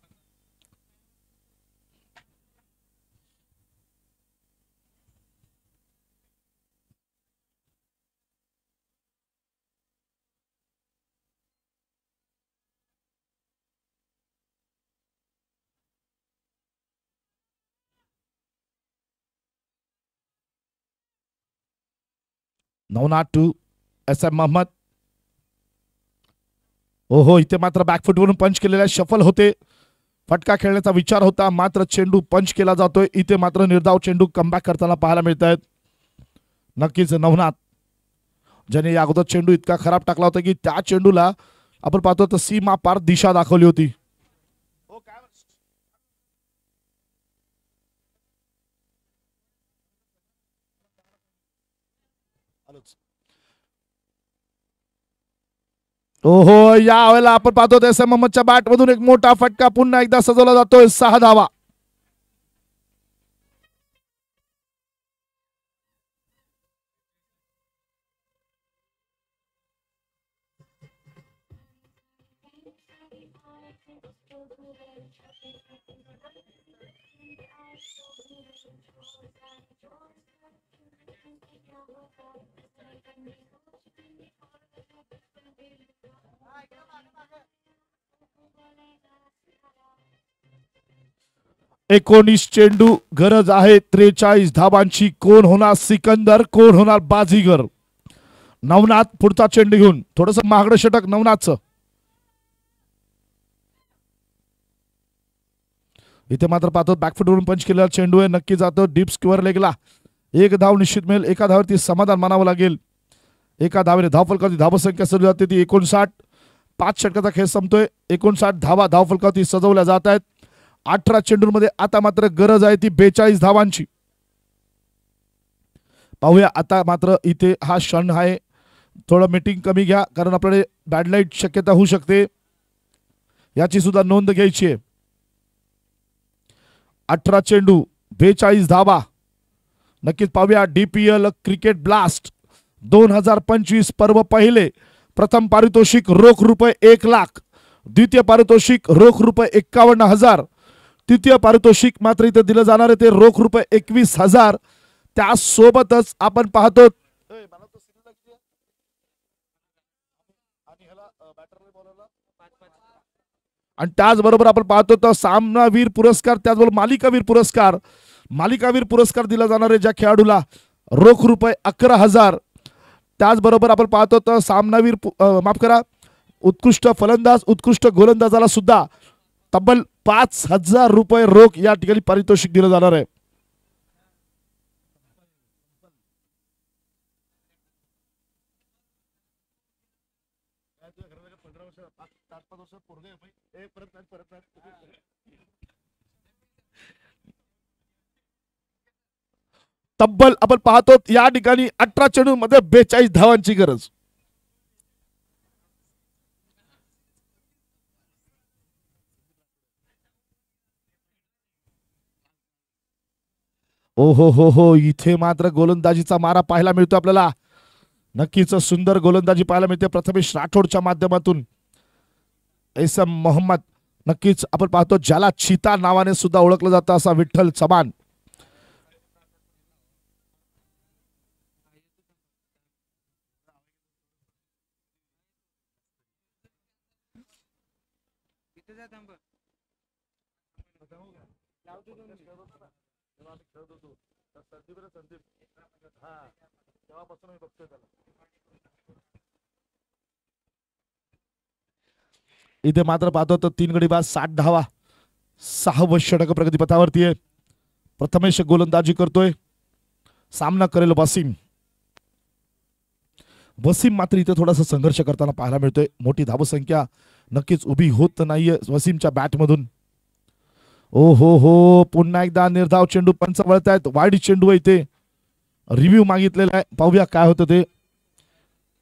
[SPEAKER 1] Navnath to SM Mohammad. ओहो, इथे मात्र बॅकफुट वरून पंच केलेला शफल होते. फटका खेळण्याचा विचार होता, मात्र चेंडू पंच केला जातोय. इथे मात्र निर्धाव चेंडू कमबॅक करताना पाहायला मिळत आहेत. नक्कीच नवनाथ ज्याने या अगोदर चेंडू इतका खराब टाकला होता की त्या चेंडूला आपण पाहतो तर सीमा पार दिशा दाखवली होती. ओहो, या वेळेला आपण पाहतो SM मोहम्मदच्या बॅट मधून एक मोठा फटका पुन्हा एकदा सजवला जातोय. 6 धावा. एकोणीस चेंडू, गरज आहे 43 धावांची. कोण होणार सिकंदर, कोण होणार बाजीगर? नवनाथ पुढचा चेंडू घेऊन, थोडस महागडं षटक नवनाथचं. इथे मात्र पाहतो बॅकफुटवरून पंच केलेला चेंडू आहे, नक्की जातो डीप स्क्वेअर लेगला. एक धाव निश्चित मिळेल. एका धावावरती समाधान मानावं लागेल. एका धावेने धावफलकावरती धावसंख्या सजवली जाते ती 59. 5 षटकाचा खेळ संपतोय. 59 धावा धावफलकावरती सजवल्या जात आहेत. 18 चेंडूंमध्ये आता मात्र गरज आहे ती 42 धावांची. पाहूया आता मात्र इथे हा क्षण आहे, थोडं मीटिंग कमी घ्या कारण आपल्याला बॅड लाईट शक्यता होऊ शकते, याची सुद्धा नोंद घ्यायची आहे. 18 चेंडू 42 धावा. नक्कीच पाहूया DPL क्रिकेट ब्लास्ट 2025 पर्व पहिले. प्रथम पारितोषिक रोख रुपये 1 लाख, द्वितीय पारितोषिक रोख रुपये 51,000, तृतीय पारितोषिक मात्र इथे दिलं जाणार आहे ते रोख रुपये 21,000. त्यासोबतच आपण पाहतो आणि त्याचबरोबर आपण पाहतो तर सामनावीर पुरस्कार, त्याचबरोबर मालिकावीर पुरस्कार दिला जाणार आहे ज्या खेळाडूला रोख रुपये 11,000. त्याचबरोबर आपण पाहतो तर सामनावीर माफ करा उत्कृष्ट फलंदाज, उत्कृष्ट गोलंदाजाला सुद्धा तब्बल 5,000 रुपये रोख या ठिकाणी पारितोषिक दिलं जाणार आहे. तब्बल आपण पाहतो या ठिकाणी 18 चेंडू मध्ये 42 धावांची गरज. ओ हो, इथे मात्र गोलंदाजीचा मारा पाहायला मिळतो आपल्याला. नक्कीच सुंदर गोलंदाजी पाहायला मिळते प्रथमेश राठोडच्या माध्यमातून. SM मोहम्मद, नक्कीच आपण पाहतो ज्याला चिता नावाने सुद्धा ओळखलं जातं असा विठ्ठल चव्हाण. इथे मात्र पाहतो तर 3 गडी बाद 60 धावा, 6 षटक प्रगतीपथावरती आहे. प्रथमेश गोलंदाजी करतोय, सामना करेल वसीम मात्र इथे थोडासा संघर्ष करताना पाहायला मिळतोय. मोठी धावसंख्या नक्कीच उभी होत नाहीये वसीमच्या बॅट मधून. ओ हो, पुन्हा एकदा निर्धाव चेंडू पंच वळतायत. वाईड चेंडू इथे रिव्ह्यू मागितलेला आहे, पाहूया काय होतं ते.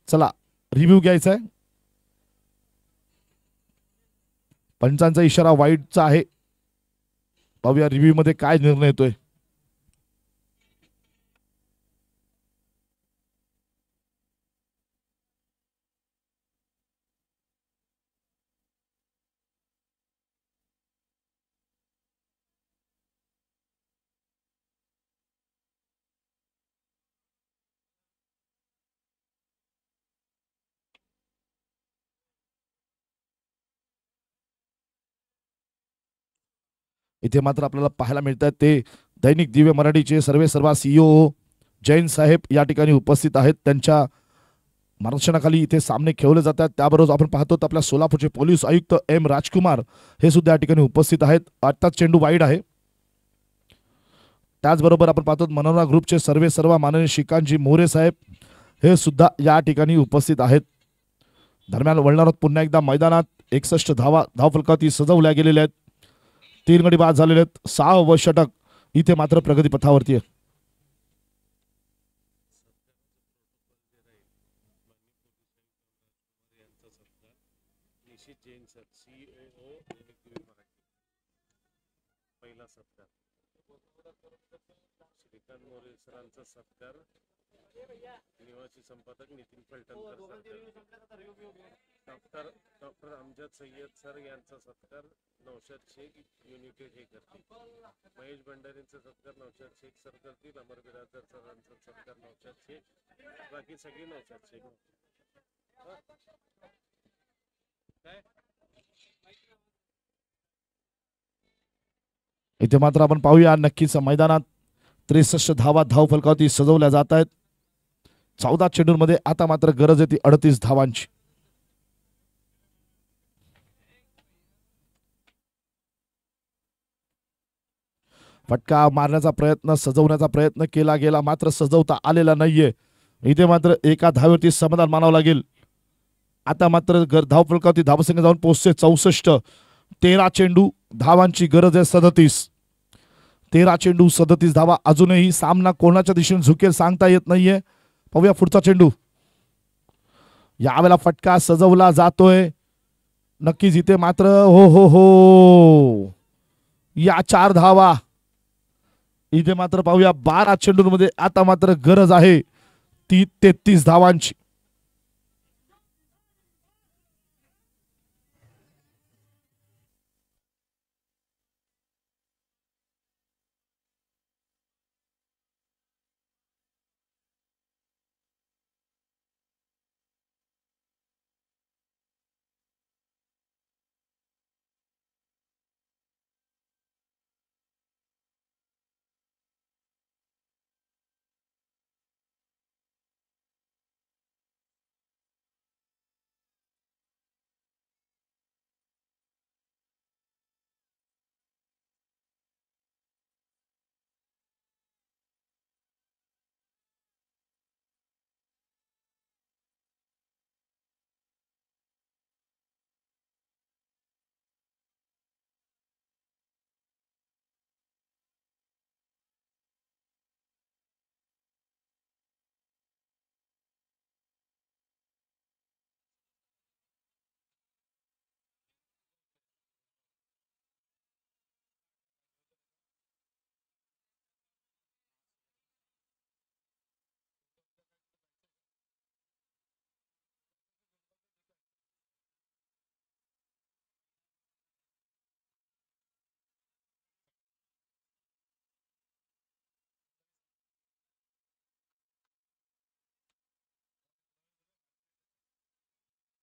[SPEAKER 1] चला रिव्ह्यू घ्यायचा आहे. पंचांचा इशारा वाईडचा आहे, पाहूया रिव्ह्यू मध्ये काय निर्णय येतोय. इथे मात्र आपल्याला पाहायला मिळतात ते दैनिक दिव्य मराठीचे सर्वे सर्वा CEO जैन साहेब या ठिकाणी उपस्थित आहेत. त्यांच्या मार्गदर्शनाखाली इथे सामने खेळले जातात. त्याबरोबर आपण पाहतो तर आपल्या सोलापूरचे पोलीस आयुक्त एम राजकुमार हे सुद्धा या ठिकाणी उपस्थित आहेत. आत्ताच चेंडू वाईड आहे. त्याचबरोबर आपण पाहतो मनोरमा ग्रुपचे सर्व माननीय श्रीकांतजी मोरे साहेब हे सुद्धा या ठिकाणी उपस्थित आहेत. दरम्यान वळणार पुन्हा एकदा मैदानात 61 धावफलकावरती सजवल्या गेलेल्या आहेत. 3 गडी बाद झालेले आहेत. 6व षटक इथे मात्र प्रगतीपथावरती आहे.
[SPEAKER 4] पहिला सत्कार श्रीकांत मोरे सरांचा सत्कार निवासी संपादक नितीन फलटणकर डॉक्टर अमजद सय्यद सर यांचा सत्कार नौशाद शेख युनिटेड हे करतील. महेश भंडारींचा सत्कार नौशाद शेख सर करतील. अमर बिरादर सरांचा सत्कार नौशाद शेख. बाकी सगळी नौशाद शेख.
[SPEAKER 1] इथे मात्र आपण पाहूया नक्कीच मैदानात 63 धावफलकावरती सजवल्या जात आहेत. 14 चेंडूंमध्ये आता मात्र गरज आहे ती 38 धावांची. फटका मारण्याचा प्रयत्न सजवण्याचा प्रयत्न केला गेला मात्र सजवता आलेला नाहीये. इथे मात्र एका धावेवरती समाधान मानावं लागेल. आता मात्र धावफलकावरती धावसंख्या जाऊन पोहोचते 64. 13 चेंडू धावांची गरज आहे 37. 13 चेंडू 37 धावा. अजूनही सामना कोणाच्या दिशेने झुकेल सांगता येत नाहीये. पाहूया पुढचा चेंडू. यावेळेला फटका सजवला जातोय नक्कीच. इथे मात्र हो या 4 धावा. इथे मात्र पाहूया 12 चेंडूंमध्ये आता मात्र गरज आहे ती 33 धावांची.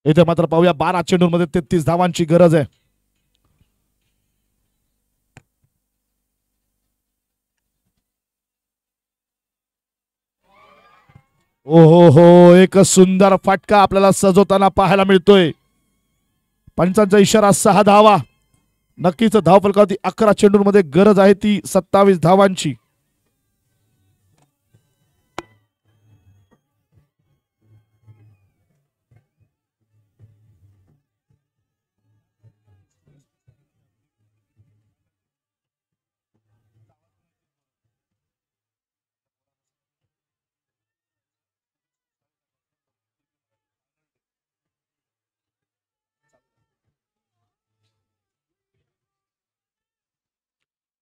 [SPEAKER 1] इथे मात्र पाहूया 12 चेंडूंमध्ये 33 धावांची गरज आहे. हो एक सुंदर फटका आपल्याला सजवताना पाहायला मिळतोय. पंचांचा इशारा 6 धावा. नक्कीच धावफलकावरती 11 चेंडूंमध्ये गरज आहे ती 27 धावांची.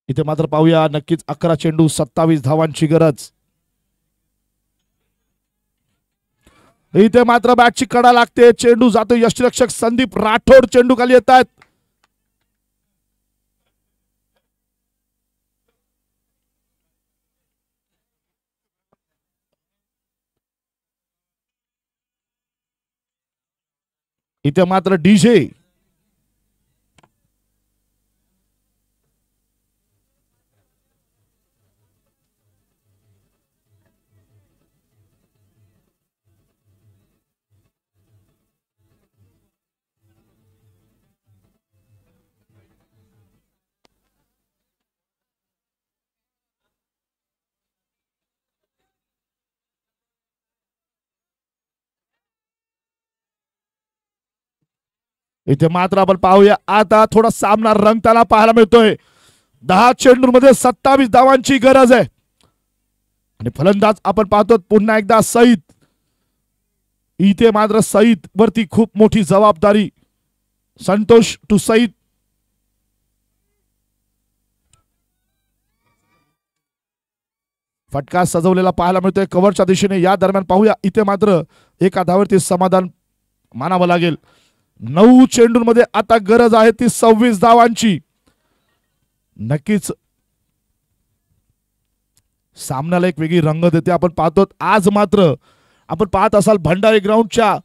[SPEAKER 1] इथे मात्र पाहूया नक्कीच 11 चेंडू 27 धावांची गरज. इथे मात्र बॅटची कडा लागते. चेंडू जातो. यष्टिरक्षक संदीप राठोड चेंडू खाली येतात. इथे मात्र डीजे इथे मात्र आपण पाहूया आता थोडा सामना रंगताना पाहायला मिळतोय. 10 चेंडूंमध्ये 27 धावांची गरज आहे आणि फलंदाज आपण पाहतो पुन्हा एकदा सईद. इथे मात्र सईद वरती खूप मोठी जबाबदारी. संतोष टू सईद. फटका सजवलेला पाहायला मिळतोय कव्हरच्या दिशेने. या दरम्यान पाहूया इथे मात्र एका धावावरती समाधान मानावं लागेल. 9 चेंडूंमध्ये आता गरज आहे ती 26 धावांची. नक्कीच सामन्याला एक वेगळी रंग देते. आपण पाहतो आज मात्र आपण पाहत असाल भंडारी ग्राउंडच्या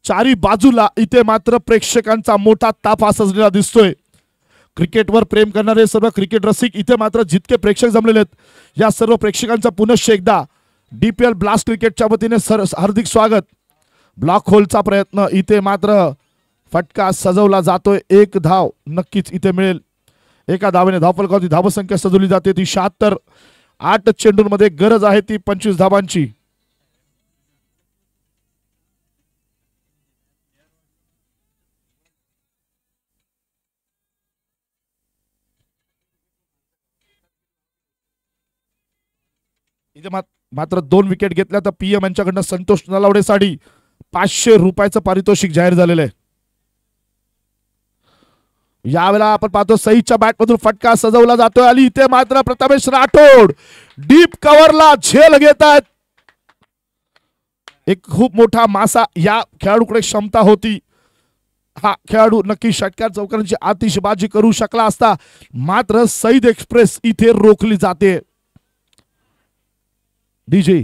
[SPEAKER 1] चारी बाजूला इथे मात्र प्रेक्षकांचा मोठा ताफा सजलेला दिसतोय. क्रिकेटवर प्रेम करणारे सर्व क्रिकेट रसिक इथे मात्र जितके प्रेक्षक जमलेले आहेत या सर्व प्रेक्षकांचा पुनश्च एकदा DPL ब्लास्ट क्रिकेटच्या वतीने हार्दिक स्वागत. ब्लॉक होलचा प्रयत्न इथे मात्र फटका सजवला जातोय. 1 धाव नक्कीच इथे मिळेल. एका धावेने धावफलकावरती धावसंख्या सजवली जाते ती 76. 8 चेंडूंमध्ये गरज आहे ती 25 धावांची. इथे मात्र 2 विकेट घेतल्या तर PM यांच्याकडनं संतोष नलावडेसाठी 500 रुपयाचं पारितोषिक जाहीर झालेलं आहे. यावेळेला आपण पाहतो सईदच्या बॅटमधून फटका सजवला जातोय आणि इथे मात्र प्रथमेश राठोड डीप कव्हरला झेल घेत आहेत. एक खूप मोठा मासा या खेळाडूकडे क्षमता होती. हा खेळाडू नक्की षटकार चौकारांची आतिषबाजी करू शकला असता मात्र सईद एक्सप्रेस इथे रोखली जाते. डीजे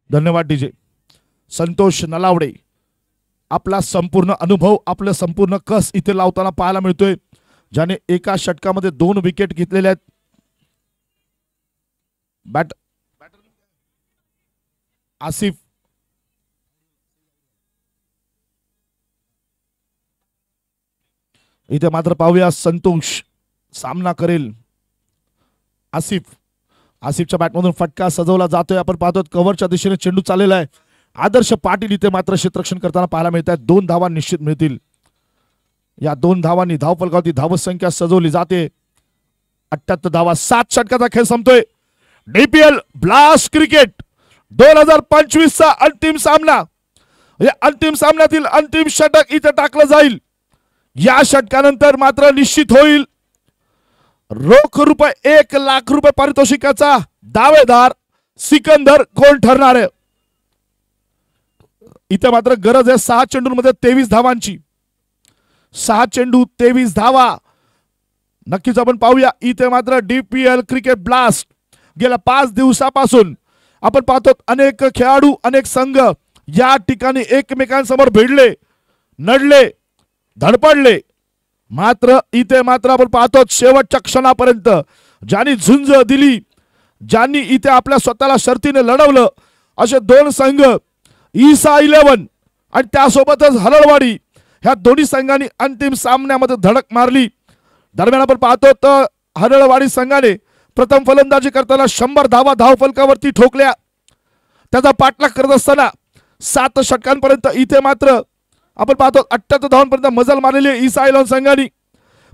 [SPEAKER 1] धन्यवाद डीजे. संतोष नलावडे आपला संपूर्ण अनुभव आपलं संपूर्ण कस इथे लावताना पाहायला मिळतोय. ज्याने एका षटकामध्ये 2 विकेट घेतलेल्या आहेत. आसिफ इथे मात्र पाहूया संतोष सामना करेल. आसिफच्या बॅटमधून फटका सजवला जातोय. आपण पाहतो कव्हरच्या दिशेने चेंडू चाललेला आहे. आदर्श पाटील इथे मात्र क्षेत्ररक्षण करताना पाहायला मिळत आहेत. 2 धावा निश्चित मिळतील. या 2 धावांनी धावफलकावरती धावसंख्या सजवली जाते. 78 धावा. 7 षटकाचा खेळ संपतोय. DPL ब्लास्ट क्रिकेट 2025 चा अंतिम सामना. या अंतिम सामन्यातील अंतिम षटक इथे टाकलं जाईल. या षटकानंतर मात्र निश्चित होईल रोख रुपये 1 लाख रुपये पारितोषिकाचा दावेदार सिकंदर कोण ठरणार आहे. इथे मात्र गरज आहे 6 चेंडूंमध्ये 23 धावांची. 6 चेंडू 23 धावा. नक्कीच आपण पाहूया इथे मात्र DPL क्रिकेट ब्लास्ट गेल्या 5 दिवसापासून आपण पाहतो अनेक खेळाडू अनेक संघ या ठिकाणी एकमेकांसमोर भिडले, नडले, धडपडले. मात्र इथे मात्र आपण पाहतो शेवटच्या क्षणापर्यंत ज्यांनी झुंज दिली, ज्यांनी इथे आपल्या स्वतःला शर्तीने लढवलं असे 2 संघ ईसा 11 आणि त्यासोबतच हरळवाडी ह्या दोन्ही संघांनी अंतिम सामन्यामध्ये धडक मारली. दरम्यान आपण पाहतो तर हरळवाडी संघाने प्रथम फलंदाजी करताना 100 धावा धावफलकावरती ठोकल्या. त्याचा पाठलाग करत असताना 7 षटकांपर्यंत इथे मात्र आपण पाहतो 78 धावांपर्यंत मजल मारलेली ईसा 11 संघाने.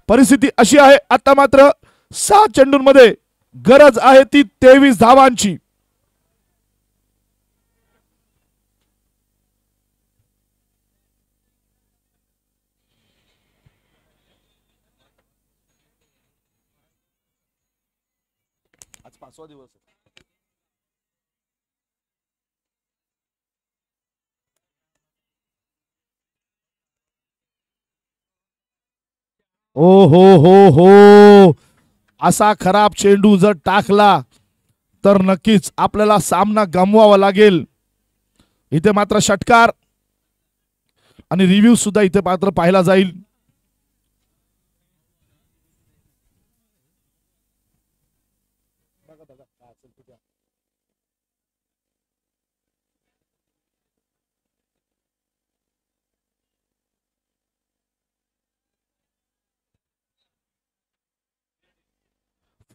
[SPEAKER 1] परिस्थिती अशी आहे आता मात्र 6 चेंडूंमध्ये गरज आहे ती 23 धावांची. आज 5वा दिवस आहे. ओ हो असा खराब चेंडू जर टाकला तर नक्कीच आपल्याला सामना गमवावा लागेल. इथे मात्र षटकार आणि रिव्ह्यू सुद्धा इथे मात्र पाहायला जाईल.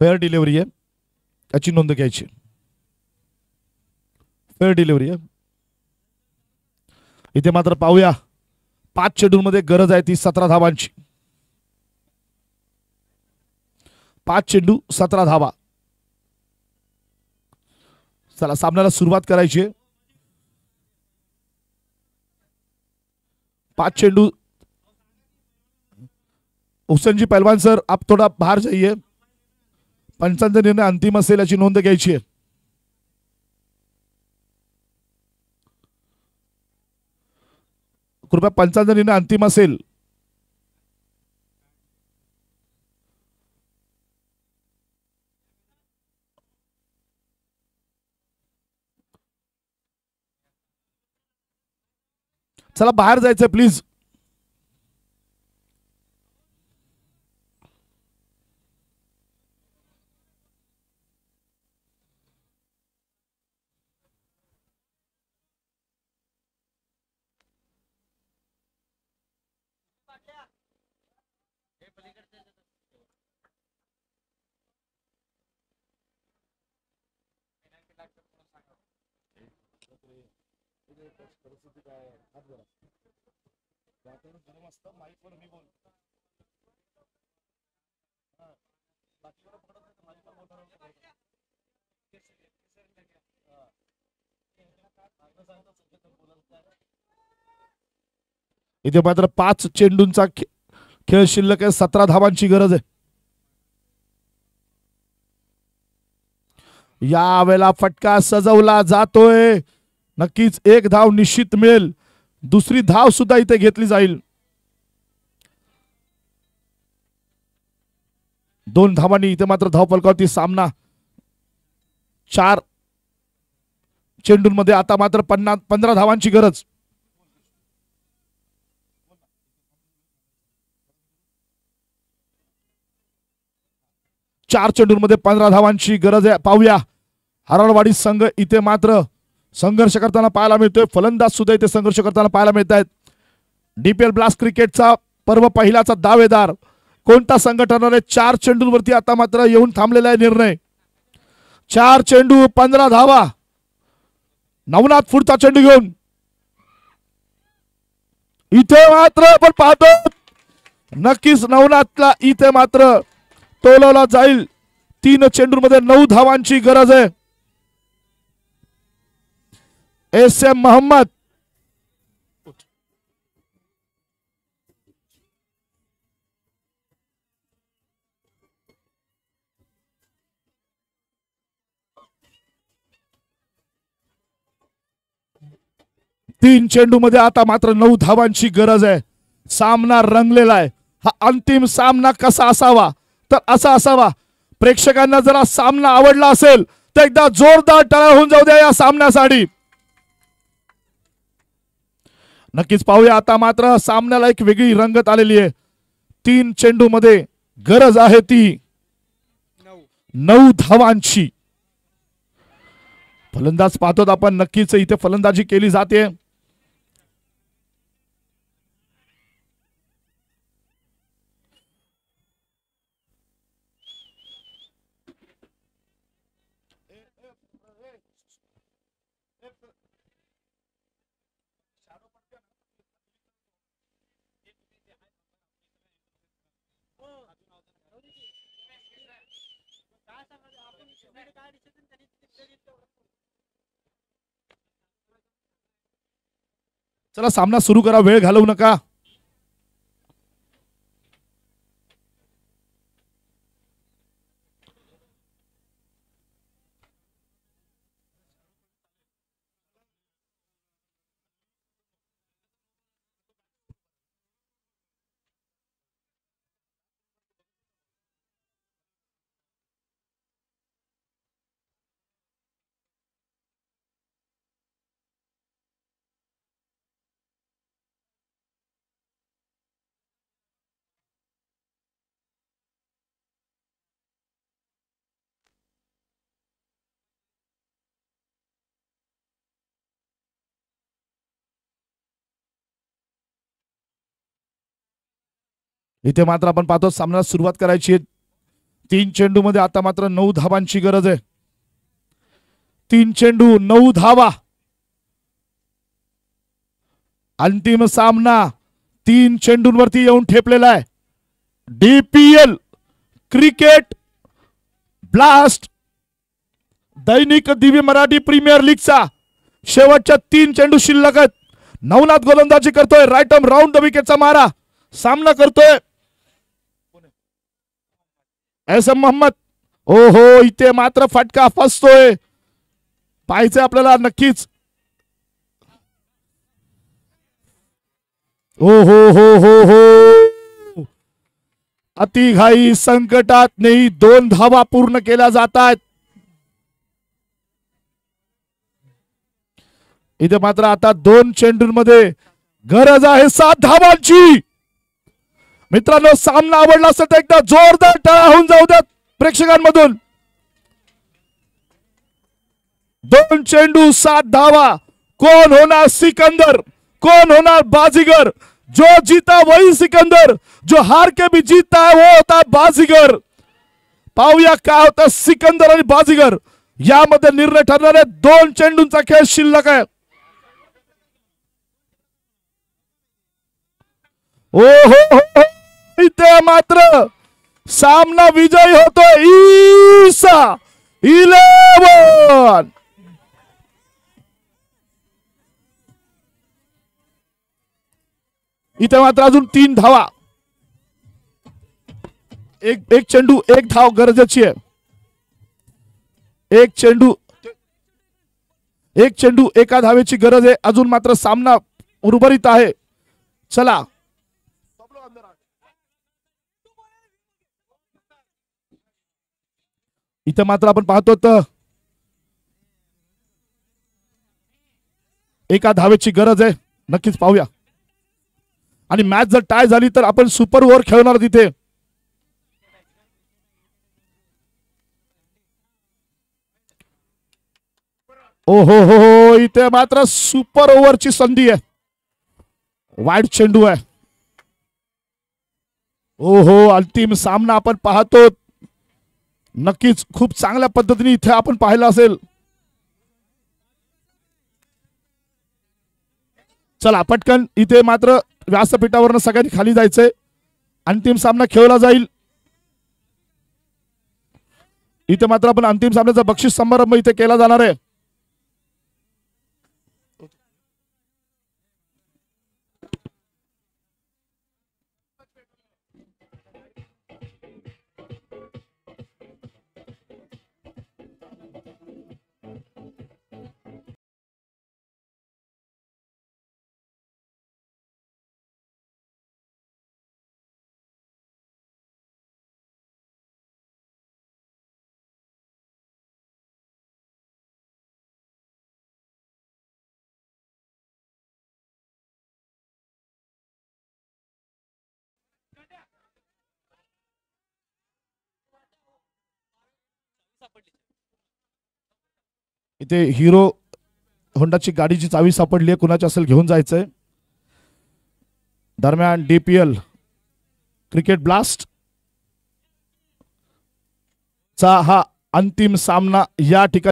[SPEAKER 1] फेअर डिलिव्हरी आहे, याची नोंद घ्यायची. फेअर डिलिव्हरी आहे. इथे मात्र पाहूया 5 चेंडूंमध्ये गरज आहे ती 17 धावांची. 5 चेंडू 17 धावा. चला सामन्याला सुरुवात करायची आहे. 5 चेंडू. हुसेन जी पहलवान सर, आप थोड़ा बाहर जाइए. पंचांचा निर्णय अंतिम असेल याची नोंद घ्यायची आहे. कृपया पंचांचा निर्णय अंतिम असेल. चला बाहेर जायचंय प्लीज. इथे मात्र 5 चेंडूंचा खेळ शिल्लक आहे. 17 धावांची गरज आहे. यावेळेला फटका सजवला जातोय. नक्कीच एक धाव निश्चित मिळेल. दुसरी धाव सुद्धा इथे घेतली जाईल. 2 धावांनी इथे मात्र धावफलकावरती सामना. 4 चेंडूंमध्ये आता मात्र 15 धावांची गरज. चार चेंडूंमध्ये 15 धावांची गरज आहे. पाहूया हरळवाडी संघ इथे मात्र संघर्ष करताना पाहायला मिळतोय. फलंदाज सुद्धा इथे संघर्ष करताना पाहायला मिळत आहेत. डीपीएल ब्लास्ट क्रिकेटचा पर्व पहिल्याचा दावेदार कोणता संघ ठरणार आहे? 4 चेंडूंवरती आता मात्र येऊन थांबलेला आहे निर्णय. 4 चेंडू 15 धावा. नवनाथ पुढचा चेंडू घेऊन इथे मात्र आपण पाहतो नक्कीच नवनाथला इथे मात्र तोलवला जाईल. 3 चेंडूंमध्ये 9 धावांची गरज आहे. एस.एम. मोहम्मद तीन चेंडूमध्ये आता मात्र 9 धावांची गरज आहे. सामना रंगलेला आहे. हा अंतिम सामना कसा असावा तर असा असावा. प्रेक्षकांना जरा सामना आवडला असेल तर एकदा जोरदार टाळ्या होऊन जाऊ द्या या सामन्यासाठी. नक्कीच पाहूया आता मात्र सामन्याला एक वेगळी रंगत आलेली आहे. 3 चेंडूमध्ये गरज आहे ती 9 धावांची. फलंदाज पाहतो आपण नक्कीच इथे फलंदाजी केली जाते. चला सामना सुरू करा. वेळ घालवू नका. इथे मात्र आपण पाहतो सामन्याला सुरुवात करायची आहे. 3 चेंडू मध्ये आता मात्र 9 धावांची गरज आहे. 3 चेंडू 9 धावा. अंतिम सामना 3 चेंडूंवरती येऊन ठेपलेला आहे. DPL क्रिकेट ब्लास्ट दैनिक दिव्य मराठी प्रीमियर लीगचा शेवटच्या 3 चेंडू शिल्लक आहेत. नवनाथ गोलंदाजी करतोय. राईट आर्म राऊंड द विकेटचा मारा सामना करतोय SM मोहम्मद. ओहो इथे मात्र फटका फसतोय. पाहायचंय आपल्याला नक्कीच. ओ हो अतिघाई संकटात नाही 2 धावा पूर्ण केल्या जातात. इथे मात्र आता 2 चेंडूंमध्ये गरज आहे 7 धावांची. मित्रांनो सामना आवडला असेल तर एकदा जोरदार टाळ्या होऊन जाऊ द्यात प्रेक्षकांमधून. 2 चेंडू 7 धावा. कोण होणार सिकंदर, कोण होणार बाजीगर. जो जीता वही सिकंदर, जो हार के भी जीता है वो होता बाजीगर. पाहूया काय होता सिकंदर आणि बाजीगर यामध्ये निर्णय ठरणार आहे. 2 चेंडूंचा खेळ शिल्लक आहे. हो इथे मात्र सामना विजयी होतो ईसा 11. इथे मात्र अजून 3 धावा. एक चेंडू 1 धाव गरजेची आहे. एक चेंडू 1 धावेची गरज आहे. अजून मात्र सामना उर्वरित आहे. चला इथे मात्र आपण पाहतो तर 1 धावेची गरज आहे. नक्कीच पाहूया. आणि मॅच जर टाय झाली तर आपण सुपर ओव्हर खेळणार तिथे. हो इथे मात्र सुपर ओव्हरची संधी आहे. वाईड चेंडू आहे. अंतिम सामना आपण पाहतो. नक्कीच खूप चांगल्या पद्धतीने इथे आपण पाहिलं असेल. चला पटकन इथे मात्र व्यासपीठावरनं सगळ्यांनी खाली जायचंय. अंतिम सामना खेळला जाईल. इथे मात्र आपण अंतिम सामन्याचा बक्षीस समारंभ इथे केला जाणार आहे. इथे हिरो होंडाची गाडीची चावी सापडली आहे. कुणाची असेल घेऊन जायचंय. दरम्यान DPL क्रिकेट ब्लास्ट चा हा अंतिम सामना या ठिकाणी